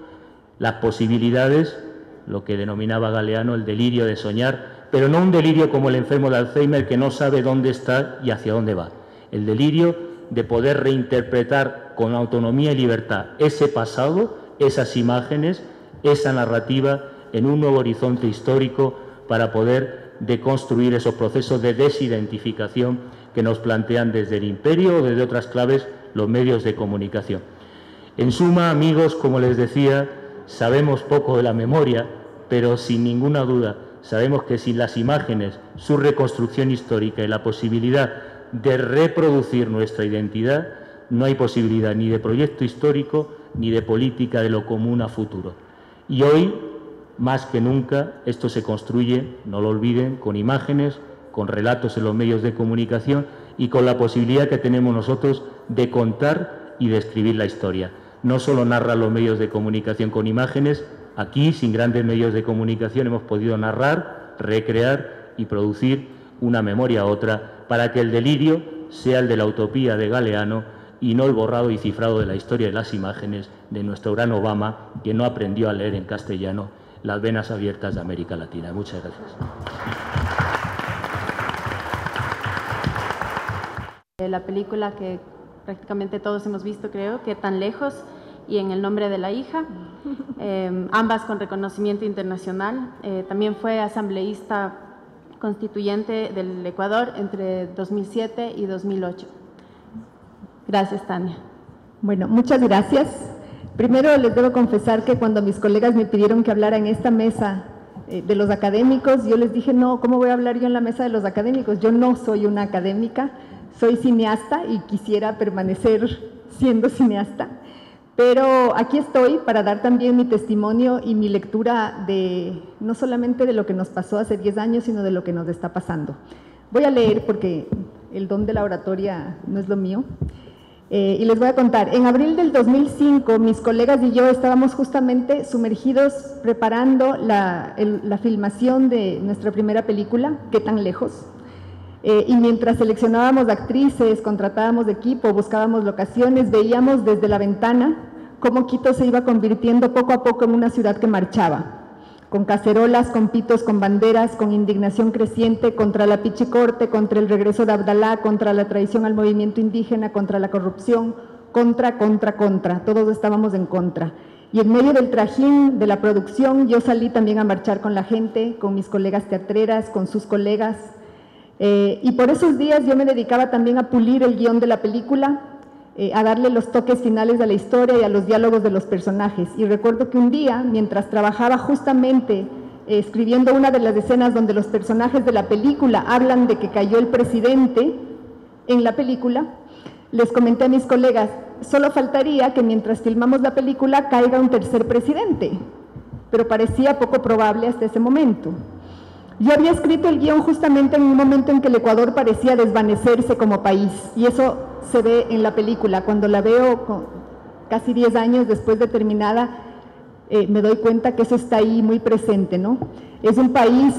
las posibilidades, lo que denominaba Galeano el delirio de soñar, pero no un delirio como el enfermo de Alzheimer que no sabe dónde está y hacia dónde va. El delirio de poder reinterpretar con autonomía y libertad ese pasado esas imágenes, esa narrativa en un nuevo horizonte histórico para poder deconstruir esos procesos de desidentificación que nos plantean desde el imperio o desde otras claves los medios de comunicación. En suma, amigos, como les decía, sabemos poco de la memoria, pero sin ninguna duda sabemos que sin las imágenes, su reconstrucción histórica y la posibilidad de reproducir nuestra identidad, no hay posibilidad ni de proyecto histórico ni de política de lo común a futuro. Y hoy, más que nunca, esto se construye, no lo olviden, con imágenes, con relatos en los medios de comunicación y con la posibilidad que tenemos nosotros de contar y de escribir la historia. No solo narran los medios de comunicación con imágenes, aquí, sin grandes medios de comunicación, hemos podido narrar, recrear y producir una memoria a otra para que el delirio sea el de la utopía de Galeano y no el borrado y cifrado de la historia de las imágenes de nuestro gran Obama, que no aprendió a leer en castellano las venas abiertas de América Latina. Muchas gracias. La película que prácticamente todos hemos visto, creo, que Tan lejos, y En el nombre de la hija, ambas con reconocimiento internacional. También fue asambleísta constituyente del Ecuador entre 2007 y 2008. Gracias, Tania. Bueno, muchas gracias. Primero les debo confesar que cuando mis colegas me pidieron que hablara en esta mesa de los académicos, yo les dije, no, ¿cómo voy a hablar yo en la mesa de los académicos? Yo no soy una académica, soy cineasta y quisiera permanecer siendo cineasta, pero aquí estoy para dar también mi testimonio y mi lectura de no solamente de lo que nos pasó hace 10 años, sino de lo que nos está pasando. Voy a leer porque el don de la oratoria no es lo mío. Y les voy a contar, en abril del 2005 mis colegas y yo estábamos justamente sumergidos preparando la filmación de nuestra primera película, ¿Qué tan lejos? Y mientras seleccionábamos actrices, contratábamos equipo, buscábamos locaciones, veíamos desde la ventana cómo Quito se iba convirtiendo poco a poco en una ciudad que marchaba, con cacerolas, con pitos, con banderas, con indignación creciente contra la pichicorte, contra el regreso de Abdalá, contra la traición al movimiento indígena, contra la corrupción, contra, todos estábamos en contra. Y en medio del trajín de la producción, yo salí también a marchar con la gente, con mis colegas teatreras, con sus colegas, y por esos días yo me dedicaba también a pulir el guión de la película, a darle los toques finales a la historia y a los diálogos de los personajes. Y recuerdo que un día, mientras trabajaba justamente escribiendo una de las escenas donde los personajes de la película hablan de que cayó el presidente en la película, les comenté a mis colegas, solo faltaría que mientras filmamos la película caiga un tercer presidente, pero parecía poco probable hasta ese momento. Yo había escrito el guión justamente en un momento en que el Ecuador parecía desvanecerse como país, y eso se ve en la película. Cuando la veo casi 10 años después de terminada, me doy cuenta que eso está ahí muy presente, ¿no? Es un país,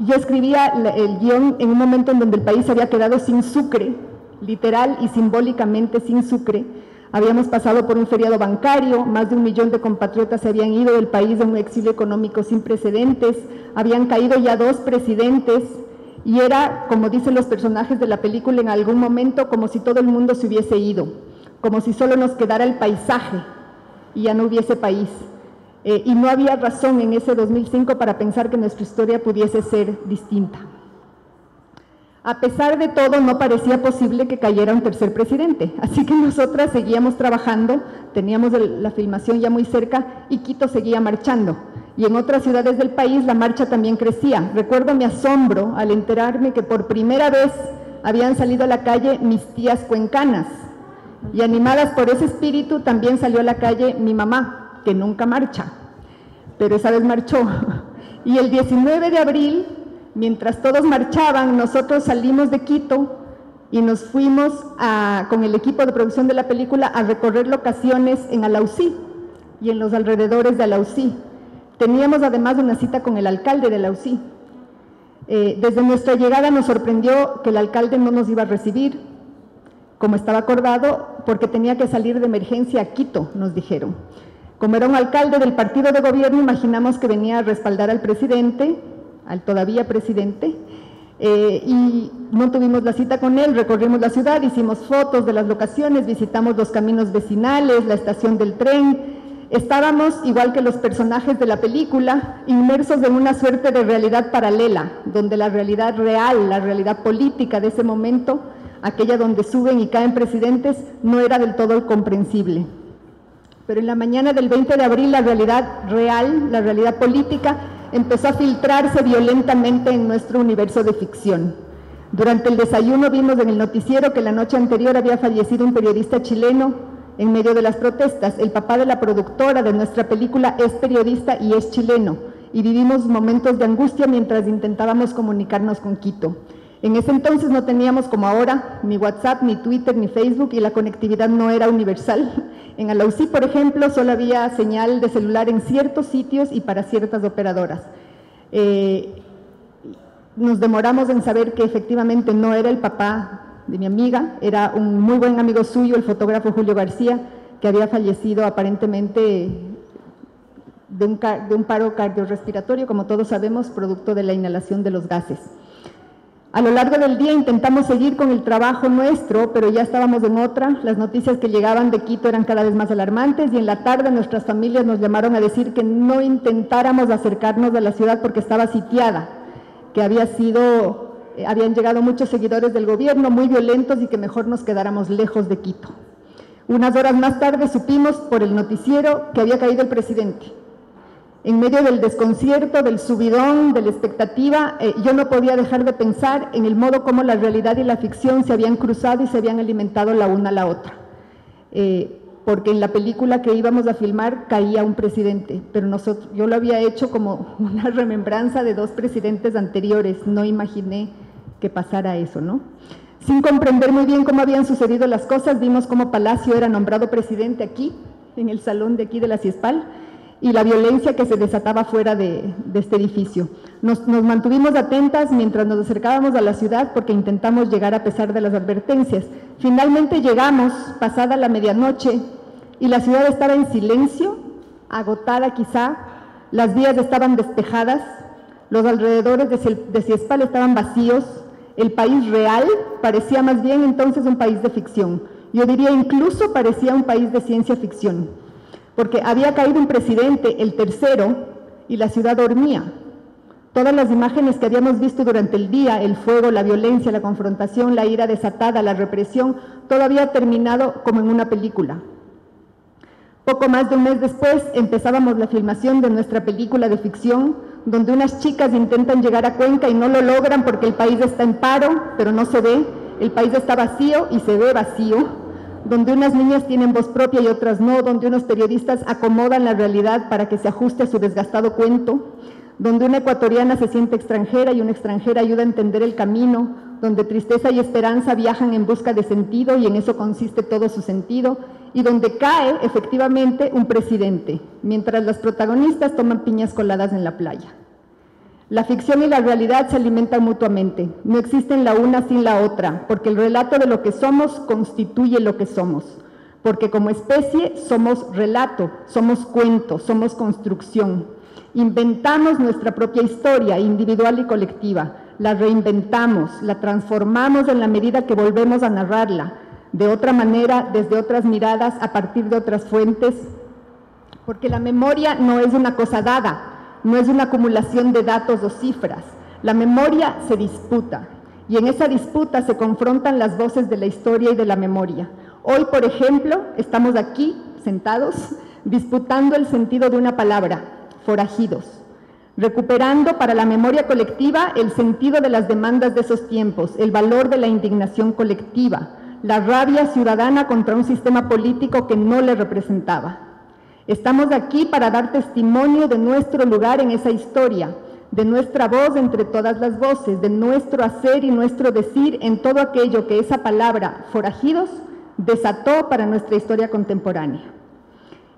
yo escribía el guión en un momento en donde el país había quedado sin sucre, literal y simbólicamente sin sucre. Habíamos pasado por un feriado bancario, más de 1 millón de compatriotas se habían ido del país en un exilio económico sin precedentes, habían caído ya 2 presidentes, y era, como dicen los personajes de la película, en algún momento como si todo el mundo se hubiese ido, como si solo nos quedara el paisaje y ya no hubiese país. Y no había razón en ese 2005 para pensar que nuestra historia pudiese ser distinta. A pesar de todo, no parecía posible que cayera un tercer presidente, así que nosotras seguíamos trabajando, teníamos la filmación ya muy cerca y Quito seguía marchando. Y en otras ciudades del país la marcha también crecía. Recuerdo mi asombro al enterarme que por primera vez habían salido a la calle mis tías cuencanas, y animadas por ese espíritu también salió a la calle mi mamá, que nunca marcha, pero esa vez marchó. Y el 19 de abril, mientras todos marchaban, nosotros salimos de Quito y nos fuimos con el equipo de producción de la película a recorrer locaciones en Alausí y en los alrededores de Alausí. Teníamos además una cita con el alcalde de Alausí. Desde nuestra llegada nos sorprendió que el alcalde no nos iba a recibir, como estaba acordado, porque tenía que salir de emergencia a Quito, nos dijeron. Como era un alcalde del partido de gobierno, imaginamos que venía a respaldar al presidente, al todavía presidente, y no tuvimos la cita con él, recorrimos la ciudad, hicimos fotos de las locaciones, visitamos los caminos vecinales, la estación del tren. Estábamos, igual que los personajes de la película, inmersos en una suerte de realidad paralela, donde la realidad real, la realidad política de ese momento, aquella donde suben y caen presidentes, no era del todo comprensible. Pero en la mañana del 20 de abril la realidad real, la realidad política, empezó a filtrarse violentamente en nuestro universo de ficción. Durante el desayuno vimos en el noticiero que la noche anterior había fallecido un periodista chileno en medio de las protestas. El papá de la productora de nuestra película es periodista y es chileno, y vivimos momentos de angustia mientras intentábamos comunicarnos con Quito. En ese entonces no teníamos, como ahora, ni WhatsApp, ni Twitter, ni Facebook, y la conectividad no era universal. En Alausí, por ejemplo, solo había señal de celular en ciertos sitios y para ciertas operadoras. Nos demoramos en saber que efectivamente no era el papá de mi amiga, era un muy buen amigo suyo, el fotógrafo Julio García, que había fallecido aparentemente de un paro cardiorrespiratorio, como todos sabemos, producto de la inhalación de los gases. A lo largo del día intentamos seguir con el trabajo nuestro, pero ya estábamos en otra. Las noticias que llegaban de Quito eran cada vez más alarmantes, y en la tarde nuestras familias nos llamaron a decir que no intentáramos acercarnos a la ciudad porque estaba sitiada, que habían llegado muchos seguidores del gobierno muy violentos y que mejor nos quedáramos lejos de Quito. Unas horas más tarde supimos por el noticiero que había caído el presidente. En medio del desconcierto, del subidón, de la expectativa, yo no podía dejar de pensar en el modo como la realidad y la ficción se habían cruzado y se habían alimentado la una a la otra. Porque en la película que íbamos a filmar caía un presidente, pero yo lo había hecho como una remembranza de 2 presidentes anteriores, no imaginé que pasara eso, ¿no? Sin comprender muy bien cómo habían sucedido las cosas, vimos cómo Palacio era nombrado presidente aquí, en el salón de aquí de la Ciespal, y la violencia que se desataba fuera de este edificio. Nos mantuvimos atentas mientras nos acercábamos a la ciudad porque intentamos llegar a pesar de las advertencias. Finalmente llegamos, pasada la medianoche, y la ciudad estaba en silencio, agotada quizá, las vías estaban despejadas, los alrededores de Ciespal estaban vacíos, el país real parecía más bien entonces un país de ficción. Yo diría incluso parecía un país de ciencia ficción, porque había caído un presidente, el tercero, y la ciudad dormía. Todas las imágenes que habíamos visto durante el día, el fuego, la violencia, la confrontación, la ira desatada, la represión, todo había terminado como en una película. Poco más de un mes después empezábamos la filmación de nuestra película de ficción, donde unas chicas intentan llegar a Cuenca y no lo logran porque el país está en paro, pero no se ve, el país está vacío y se ve vacío, donde unas niñas tienen voz propia y otras no, donde unos periodistas acomodan la realidad para que se ajuste a su desgastado cuento, donde una ecuatoriana se siente extranjera y una extranjera ayuda a entender el camino, donde tristeza y esperanza viajan en busca de sentido y en eso consiste todo su sentido, y donde cae efectivamente un presidente, mientras las protagonistas toman piñas coladas en la playa. La ficción y la realidad se alimentan mutuamente, no existen la una sin la otra, porque el relato de lo que somos constituye lo que somos, porque como especie somos relato, somos cuento, somos construcción. Inventamos nuestra propia historia individual y colectiva, la reinventamos, la transformamos en la medida que volvemos a narrarla, de otra manera, desde otras miradas, a partir de otras fuentes, porque la memoria no es una cosa dada, no es una acumulación de datos o cifras, la memoria se disputa, y en esa disputa se confrontan las voces de la historia y de la memoria. Hoy, por ejemplo, estamos aquí, sentados, disputando el sentido de una palabra, forajidos, recuperando para la memoria colectiva el sentido de las demandas de esos tiempos, el valor de la indignación colectiva, la rabia ciudadana contra un sistema político que no le representaba. Estamos aquí para dar testimonio de nuestro lugar en esa historia, de nuestra voz entre todas las voces, de nuestro hacer y nuestro decir en todo aquello que esa palabra, forajidos, desató para nuestra historia contemporánea.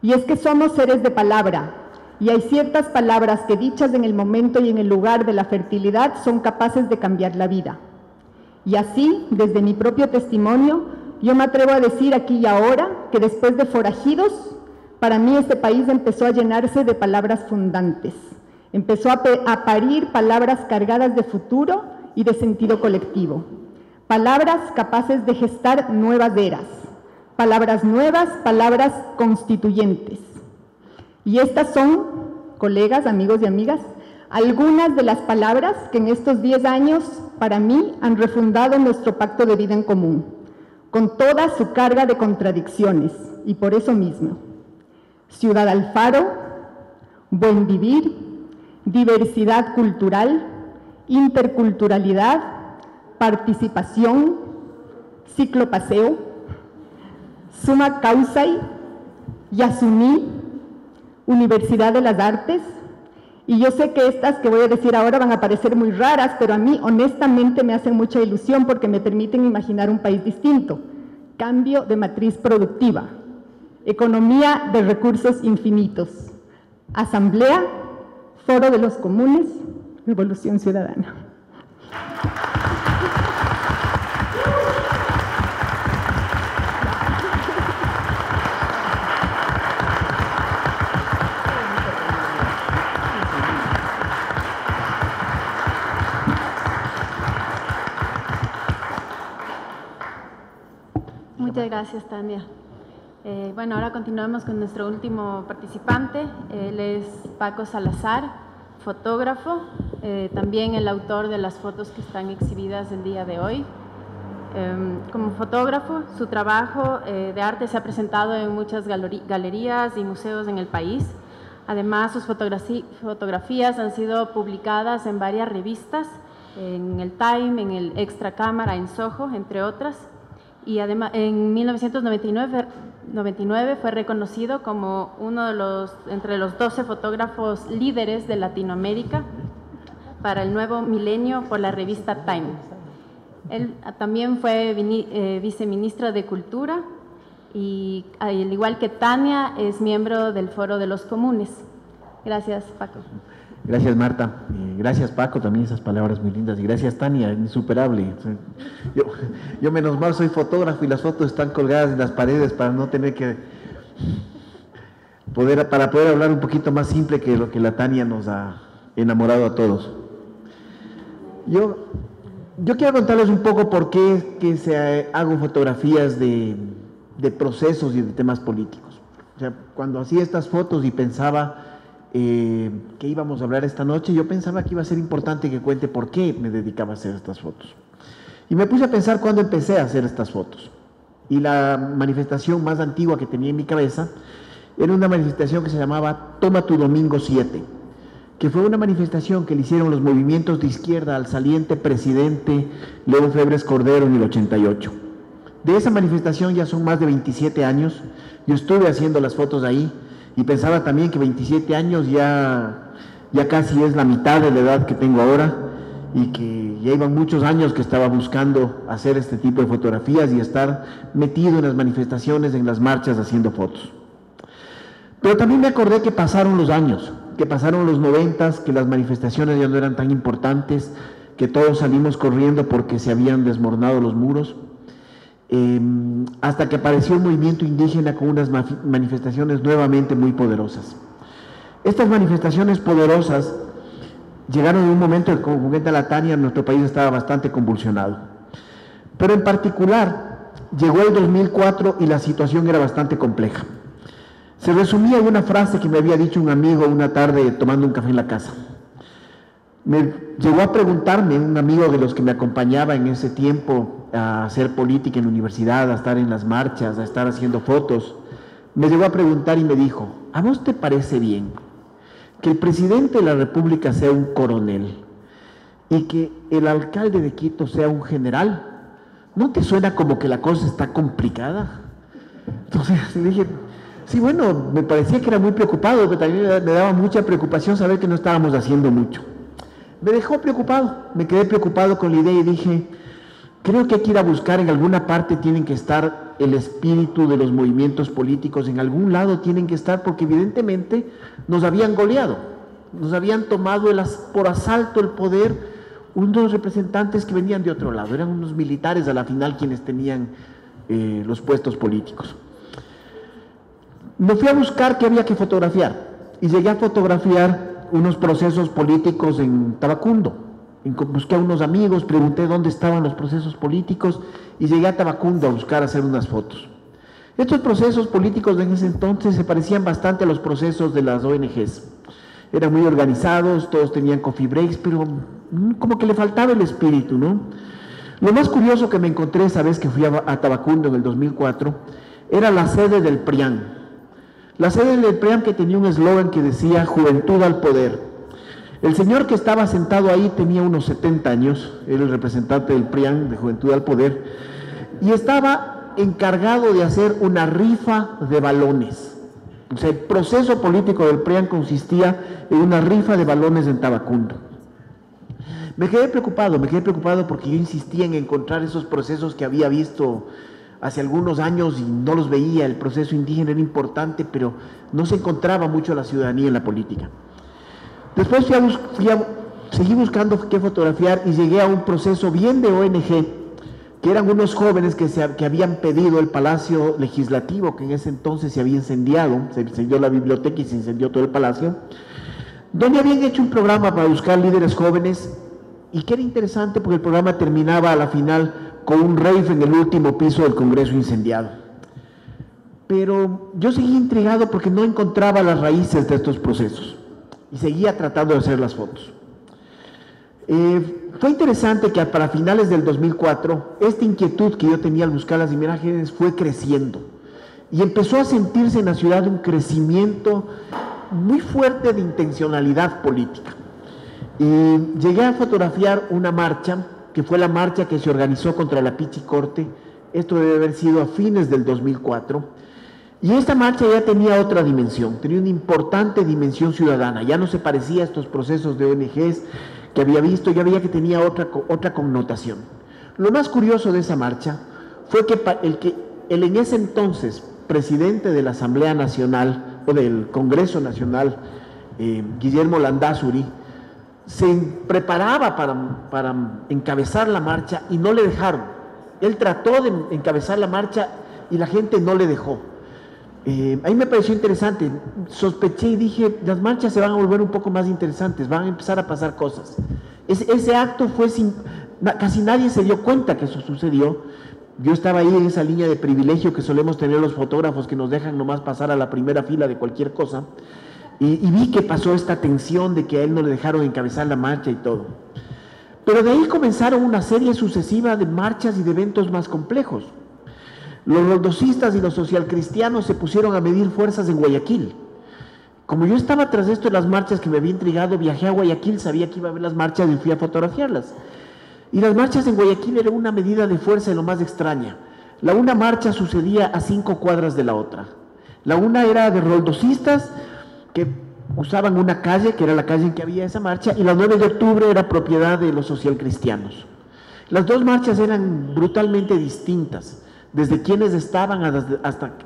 Y es que somos seres de palabra, y hay ciertas palabras que dichas en el momento y en el lugar de la fertilidad son capaces de cambiar la vida. Y así, desde mi propio testimonio, yo me atrevo a decir aquí y ahora que después de forajidos, para mí este país empezó a llenarse de palabras fundantes, empezó a parir palabras cargadas de futuro y de sentido colectivo. Palabras capaces de gestar nuevas eras, palabras nuevas, palabras constituyentes. Y estas son, colegas, amigos y amigas, algunas de las palabras que en estos 10 años, para mí, han refundado nuestro pacto de vida en común, con toda su carga de contradicciones, y por eso mismo. Ciudad al faro, buen vivir, diversidad cultural, interculturalidad, participación, ciclopaseo, summa causai, Yasuní, Universidad de las Artes, y yo sé que estas que voy a decir ahora van a parecer muy raras, pero a mí honestamente me hacen mucha ilusión porque me permiten imaginar un país distinto. Cambio de matriz productiva, economía de recursos infinitos, asamblea, foro de los comunes, revolución ciudadana. Muchas gracias, Tania. Bueno, ahora continuamos con nuestro último participante. Él es Paco Salazar, fotógrafo, también el autor de las fotos que están exhibidas el día de hoy. Como fotógrafo, su trabajo de arte se ha presentado en muchas galerías y museos en el país. Además, sus fotografías han sido publicadas en varias revistas, en el Time, en el Extra Cámara, en Soho, entre otras. Y además, en 1999 fue reconocido como uno de entre los 12 fotógrafos líderes de Latinoamérica para el nuevo milenio por la revista Time. Él también fue viceministro de Cultura y, al igual que Tania, es miembro del Foro de los Comunes. Gracias, Paco. Gracias, Marta. Gracias, Paco, también esas palabras muy lindas. Y gracias, Tania, insuperable. Yo menos mal soy fotógrafo y las fotos están colgadas en las paredes para no tener que para poder hablar un poquito más simple que lo que la Tania nos ha enamorado a todos. Yo quiero contarles un poco por qué hago fotografías de procesos y de temas políticos. O sea, cuando hacía estas fotos y pensaba que íbamos a hablar esta noche, yo pensaba que iba a ser importante que cuente por qué me dedicaba a hacer estas fotos. Y me puse a pensar cuando empecé a hacer estas fotos. Y la manifestación más antigua que tenía en mi cabeza era una manifestación que se llamaba Toma tu Domingo 7, que fue una manifestación que le hicieron los movimientos de izquierda al saliente presidente León Febres Cordero en el 88. De esa manifestación ya son más de 27 años. Yo estuve haciendo las fotos ahí y pensaba también que 27 años ya casi es la mitad de la edad que tengo ahora y que ya iban muchos años que estaba buscando hacer este tipo de fotografías y estar metido en las manifestaciones, en las marchas, haciendo fotos. Pero también me acordé que pasaron los años, que pasaron los 90s, que las manifestaciones ya no eran tan importantes, que todos salimos corriendo porque se habían desmoronado los muros. Hasta que apareció un movimiento indígena con unas manifestaciones nuevamente muy poderosas. Estas manifestaciones poderosas llegaron en un momento en que, como comenta la Tania, nuestro país estaba bastante convulsionado. Pero en particular, llegó el 2004 y la situación era bastante compleja. Se resumía en una frase que me había dicho un amigo una tarde tomando un café en la casa. Me llegó a preguntarme, un amigo de los que me acompañaba en ese tiempo a hacer política en la universidad, a estar en las marchas, a estar haciendo fotos, me llegó a preguntar y me dijo: ¿a vos te parece bien que el presidente de la República sea un coronel y que el alcalde de Quito sea un general? ¿No te suena como que la cosa está complicada? Entonces le dije, sí, bueno, me parecía que era muy preocupado, pero también me daba mucha preocupación saber que no estábamos haciendo mucho. Me dejó preocupado, me quedé preocupado con la idea y dije, creo que hay que ir a buscar, en alguna parte tienen que estar el espíritu de los movimientos políticos, en algún lado tienen que estar, porque evidentemente nos habían goleado, nos habían tomado por asalto el poder unos representantes que venían de otro lado, eran unos militares a la final quienes tenían los puestos políticos. Me fui a buscar qué había que fotografiar y llegué a fotografiar unos procesos políticos en Tabacundo, busqué a unos amigos, pregunté dónde estaban los procesos políticos y llegué a Tabacundo a buscar hacer unas fotos. Estos procesos políticos en ese entonces se parecían bastante a los procesos de las ONGs. Eran muy organizados, todos tenían coffee breaks, pero como que le faltaba el espíritu, ¿no? Lo más curioso que me encontré esa vez que fui a Tabacundo en el 2004 era la sede del PRIAN. La sede del PRIAN que tenía un eslogan que decía Juventud al Poder. El señor que estaba sentado ahí tenía unos 70 años, era el representante del PRIAN, de Juventud al Poder, y estaba encargado de hacer una rifa de balones. O sea, el proceso político del PRIAN consistía en una rifa de balones en Tabacundo. Me quedé preocupado porque yo insistía en encontrar esos procesos que había visto hace algunos años y no los veía. El proceso indígena era importante, pero no se encontraba mucho la ciudadanía en la política. Después seguí buscando qué fotografiar y llegué a un proceso bien de ONG, que eran unos jóvenes que habían pedido el Palacio Legislativo, que en ese entonces se había incendiado, se incendió la biblioteca y se incendió todo el palacio, donde habían hecho un programa para buscar líderes jóvenes y que era interesante porque el programa terminaba a la final con un rave en el último piso del Congreso incendiado. Pero yo seguí intrigado porque no encontraba las raíces de estos procesos y seguía tratando de hacer las fotos. Fue interesante que para finales del 2004 esta inquietud que yo tenía al buscar las imágenes fue creciendo y empezó a sentirse en la ciudad un crecimiento muy fuerte de intencionalidad política. Y llegué a fotografiar una marcha, que fue la marcha que se organizó contra la Pichicorte. Esto debe haber sido a fines del 2004. Y esta marcha ya tenía otra dimensión, tenía una importante dimensión ciudadana. Ya no se parecía a estos procesos de ONGs que había visto, ya veía que tenía otra connotación. Lo más curioso de esa marcha fue que el en ese entonces presidente de la Asamblea Nacional o del Congreso Nacional, Guillermo Landázuri, se preparaba para encabezar la marcha y no le dejaron. Él trató de encabezar la marcha y la gente no le dejó. Ahí me pareció interesante, sospeché y dije, las marchas se van a volver un poco más interesantes, van a empezar a pasar cosas. Ese acto fue casi nadie se dio cuenta que eso sucedió. Yo estaba ahí en esa línea de privilegio que solemos tener los fotógrafos que nos dejan nomás pasar a la primera fila de cualquier cosa. Y vi que pasó esta tensión de que a él no le dejaron encabezar la marcha y todo. Pero de ahí comenzaron una serie sucesiva de marchas y de eventos más complejos. Los roldosistas y los socialcristianos se pusieron a medir fuerzas en Guayaquil. Como yo estaba tras esto de las marchas que me había intrigado, viajé a Guayaquil, sabía que iba a haber las marchas y fui a fotografiarlas. Y las marchas en Guayaquil eran una medida de fuerza de lo más extraña. La una marcha sucedía a 5 cuadras de la otra. La una era de roldosistas que usaban una calle, que era la calle en que había esa marcha, y la 9 de octubre era propiedad de los socialcristianos. Las dos marchas eran brutalmente distintas, desde quienes estaban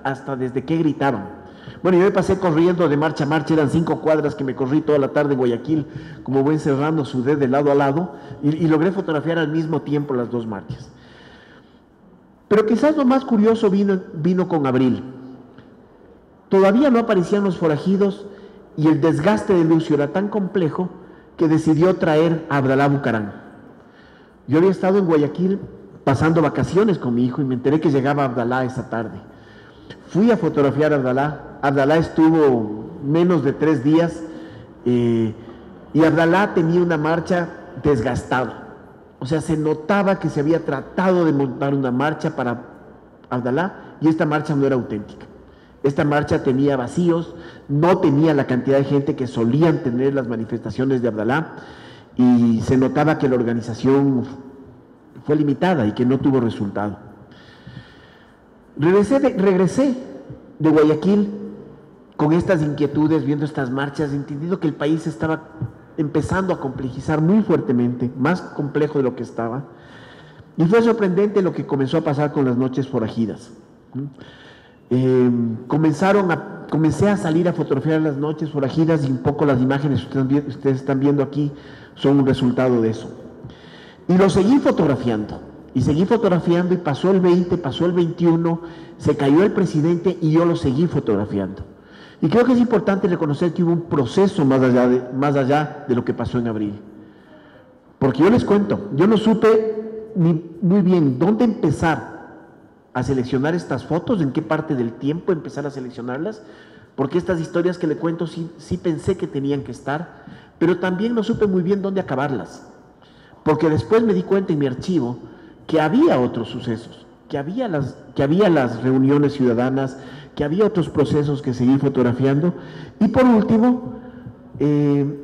hasta desde qué gritaban. Bueno, yo me pasé corriendo de marcha a marcha, eran 5 cuadras que me corrí toda la tarde en Guayaquil, como buen serrano, sudé de lado a lado, y logré fotografiar al mismo tiempo las dos marchas. Pero quizás lo más curioso vino con abril. Todavía no aparecían los forajidos y el desgaste de Lucio era tan complejo que decidió traer a Abdalá Bucarán. Yo había estado en Guayaquil pasando vacaciones con mi hijo y me enteré que llegaba Abdalá esa tarde. Fui a fotografiar a Abdalá. Abdalá estuvo menos de 3 días y Abdalá tenía una marcha desgastada. O sea, se notaba que se había tratado de montar una marcha para Abdalá y esta marcha no era auténtica. Esta marcha tenía vacíos, no tenía la cantidad de gente que solían tener las manifestaciones de Abdalá y se notaba que la organización fue limitada y que no tuvo resultado. Regresé de Guayaquil con estas inquietudes, viendo estas marchas, entendiendo que el país estaba empezando a complejizar muy fuertemente, más complejo de lo que estaba, y fue sorprendente lo que comenzó a pasar con las noches forajidas. Comencé a salir a fotografiar las noches forajidas y un poco las imágenes que ustedes están viendo aquí son un resultado de eso. Y lo seguí fotografiando y pasó el 20, pasó el 21, se cayó el presidente y yo lo seguí fotografiando. Y creo que es importante reconocer que hubo un proceso más allá de lo que pasó en abril. Porque yo les cuento, yo no supe muy bien dónde empezar a seleccionar estas fotos, en qué parte del tiempo empezar a seleccionarlas, porque estas historias que le cuento sí pensé que tenían que estar, pero también no supe muy bien dónde acabarlas, porque después me di cuenta en mi archivo que había otros sucesos, que había las reuniones ciudadanas, que había otros procesos que seguir fotografiando, y por último,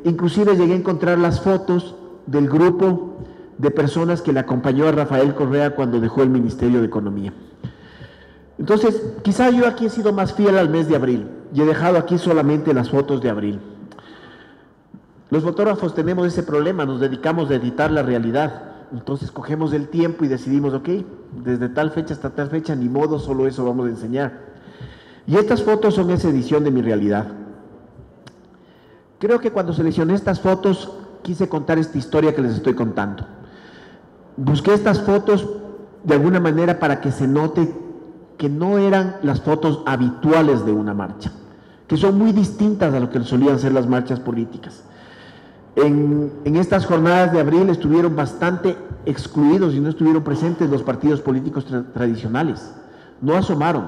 inclusive llegué a encontrar las fotos del grupo de personas que le acompañó a Rafael Correa cuando dejó el Ministerio de Economía. Entonces, quizá yo aquí he sido más fiel al mes de abril y he dejado aquí solamente las fotos de abril. Los fotógrafos tenemos ese problema, nos dedicamos a editar la realidad. Entonces cogemos el tiempo y decidimos, ok, desde tal fecha hasta tal fecha, ni modo, solo eso vamos a enseñar. Y estas fotos son esa edición de mi realidad. Creo que cuando seleccioné estas fotos, quise contar esta historia que les estoy contando. Busqué estas fotos de alguna manera para que se note que no eran las fotos habituales de una marcha, que son muy distintas a lo que solían ser las marchas políticas. En estas jornadas de abril estuvieron bastante excluidos y no estuvieron presentes los partidos políticos tradicionales, no asomaron,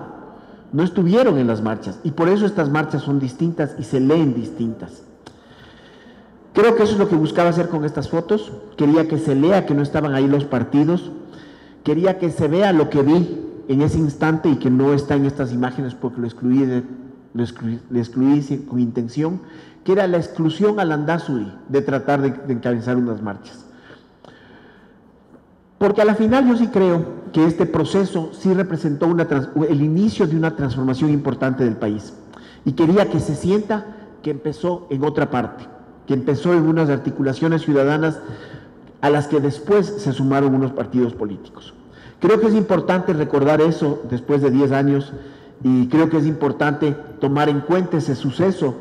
no estuvieron en las marchas, y por eso estas marchas son distintas y se leen distintas. Creo que eso es lo que buscaba hacer con estas fotos. Quería que se lea que no estaban ahí los partidos, quería que se vea lo que vi en ese instante y que no está en estas imágenes porque lo excluí con intención, que era la exclusión al andazuri de tratar de encabezar unas marchas. Porque a la final yo sí creo que este proceso sí representó el inicio de una transformación importante del país, y quería que se sienta que empezó en otra parte, que empezó en unas articulaciones ciudadanas a las que después se sumaron unos partidos políticos. Creo que es importante recordar eso después de 10 años, y creo que es importante tomar en cuenta ese suceso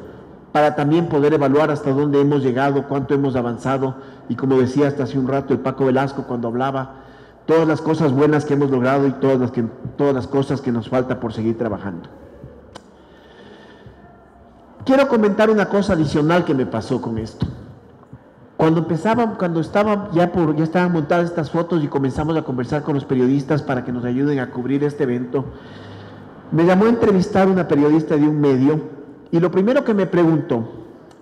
para también poder evaluar hasta dónde hemos llegado, cuánto hemos avanzado, y como decía hasta hace un rato el Paco Velasco cuando hablaba, todas las cosas buenas que hemos logrado y todas las cosas que nos falta por seguir trabajando. Quiero comentar una cosa adicional que me pasó con esto. Cuando ya estaban montadas estas fotos y comenzamos a conversar con los periodistas para que nos ayuden a cubrir este evento, me llamó a entrevistar una periodista de un medio, y lo primero que me preguntó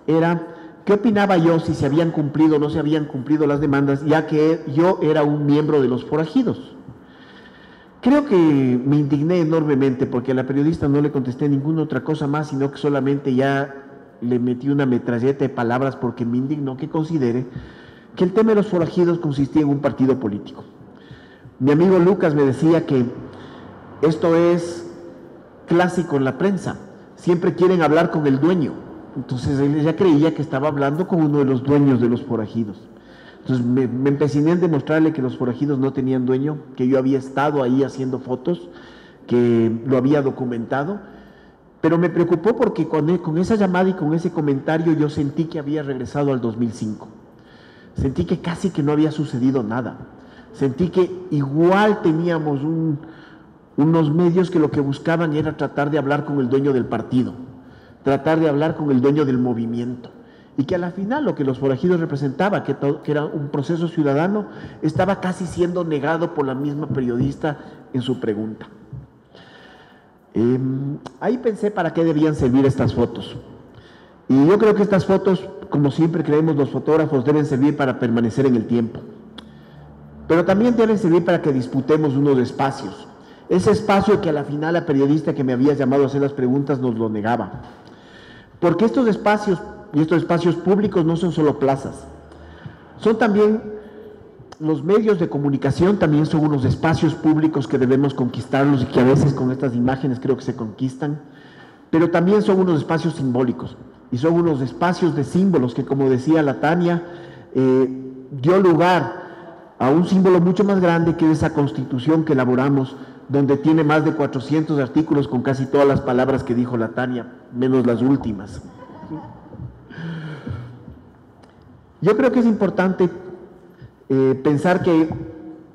era qué opinaba yo, si se habían cumplido o no se habían cumplido las demandas, ya que yo era un miembro de los forajidos. Creo que me indigné enormemente porque a la periodista no le contesté ninguna otra cosa más, sino que solamente ya le metí una metralleta de palabras porque me indignó que considere que el tema de los forajidos consistía en un partido político. Mi amigo Lucas me decía que esto es clásico en la prensa, siempre quieren hablar con el dueño. Entonces él ya creía que estaba hablando con uno de los dueños de los forajidos. Entonces me empeciné en demostrarle que los forajidos no tenían dueño, que yo había estado ahí haciendo fotos, que lo había documentado, pero me preocupó porque con esa llamada y con ese comentario yo sentí que había regresado al 2005. Sentí que casi que no había sucedido nada. Sentí que igual teníamos unos medios que lo que buscaban era tratar de hablar con el dueño del partido, tratar de hablar con el dueño del movimiento, y que a la final lo que los forajidos representaba, que era un proceso ciudadano, estaba casi siendo negado por la misma periodista en su pregunta. Ahí pensé para qué debían servir estas fotos, y yo creo que estas fotos, como siempre creemos los fotógrafos, deben servir para permanecer en el tiempo, pero también deben servir para que disputemos unos espacios, ese espacio que a la final la periodista que me había llamado a hacer las preguntas nos lo negaba, porque estos espacios y estos espacios públicos no son solo plazas, son también los medios de comunicación, también son unos espacios públicos que debemos conquistarlos y que a veces con estas imágenes creo que se conquistan, pero también son unos espacios simbólicos y son unos espacios de símbolos que, como decía la Tania, dio lugar a un símbolo mucho más grande que es esa Constitución que elaboramos, donde tiene más de 400 artículos con casi todas las palabras que dijo la Tania, menos las últimas. Yo creo que es importante pensar que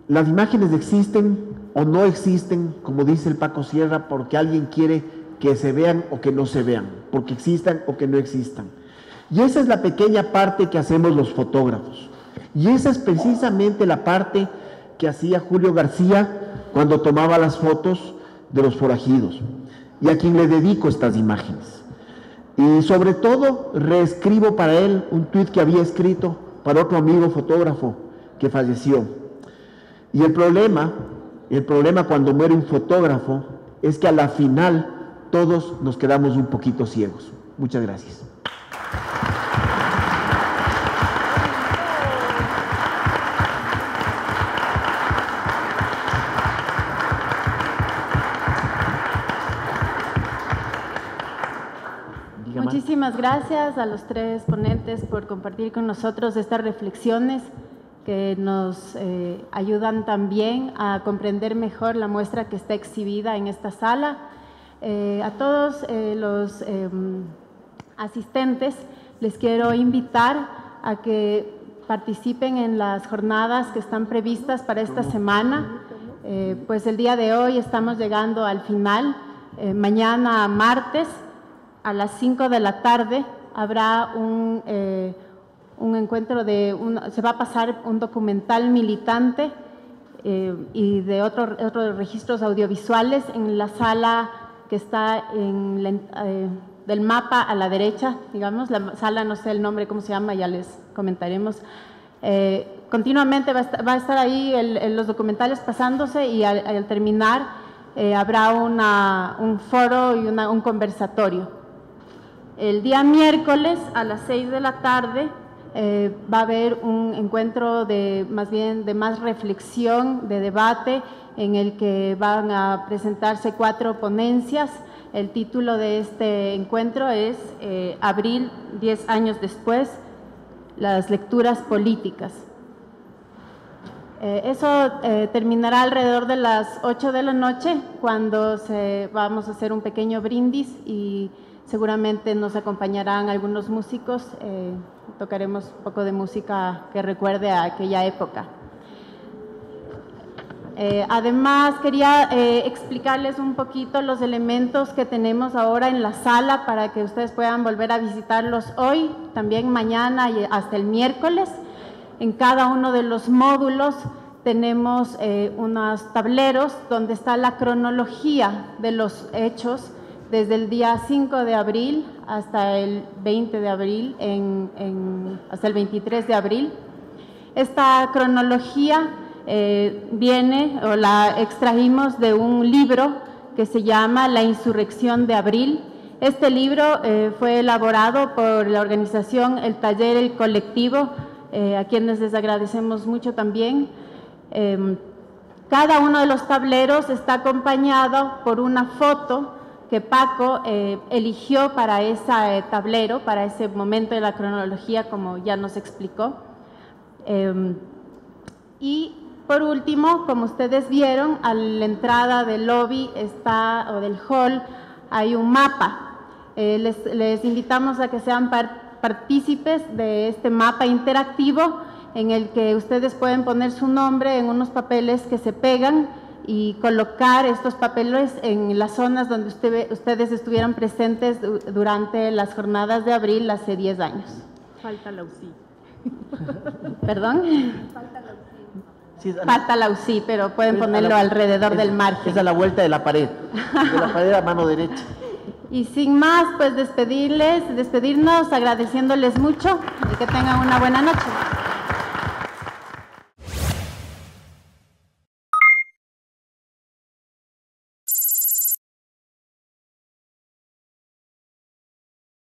las imágenes existen o no existen, como dice el Paco Sierra, porque alguien quiere que se vean o que no se vean, porque existan o que no existan. Y esa es la pequeña parte que hacemos los fotógrafos. Y esa es precisamente la parte que hacía Julio García cuando tomaba las fotos de los forajidos, y a quien le dedico estas imágenes. Y sobre todo reescribo para él un tuit que había escrito para otro amigo fotógrafo que falleció. Y el problema cuando muere un fotógrafo es que a la final todos nos quedamos un poquito ciegos. Muchas gracias. Muchísimas gracias a los tres ponentes por compartir con nosotros estas reflexiones que nos ayudan también a comprender mejor la muestra que está exhibida en esta sala. A todos los asistentes les quiero invitar a que participen en las jornadas que están previstas para esta semana. Pues el día de hoy estamos llegando al final. Mañana martes a las 5 de la tarde habrá un encuentro se va a pasar un documental militante y de otros registros audiovisuales en la sala que está del mapa a la derecha, digamos, la sala, no sé el nombre, cómo se llama, ya les comentaremos. Continuamente va a estar ahí los documentales pasándose, y al terminar habrá un foro y un conversatorio. El día miércoles a las 6 de la tarde va a haber un encuentro de más reflexión, de debate, en el que van a presentarse 4 ponencias. El título de este encuentro es Abril, 10 años después, las lecturas políticas. Eso terminará alrededor de las 8 de la noche, cuando vamos a hacer un pequeño brindis y seguramente nos acompañarán algunos músicos. Tocaremos un poco de música que recuerde a aquella época. Además, quería explicarles un poquito los elementos que tenemos ahora en la sala para que ustedes puedan volver a visitarlos hoy, también mañana y hasta el miércoles. En cada uno de los módulos tenemos unos tableros donde está la cronología de los hechos desde el día 5 de abril hasta el 20 de abril, hasta el 23 de abril. Esta cronología la extrajimos de un libro que se llama La Insurrección de Abril. Este libro fue elaborado por la organización El Taller El Colectivo, a quienes les agradecemos mucho también. Cada uno de los tableros está acompañado por una foto que Paco eligió para ese tablero, para ese momento de la cronología, como ya nos explicó. Y por último, como ustedes vieron, a la entrada del lobby o del hall hay un mapa. Les invitamos a que sean partícipes de este mapa interactivo, en el que ustedes pueden poner su nombre en unos papeles que se pegan y colocar estos papeles en las zonas donde ustedes estuvieron presentes durante las jornadas de abril hace 10 años. Falta la UCI. ¿Perdón? Falta la UCI. Sí, falta la UCI, pero pueden ponerlo alrededor del margen. Es a la vuelta de la pared a mano derecha. Y sin más, pues despedirnos, agradeciéndoles mucho y que tengan una buena noche.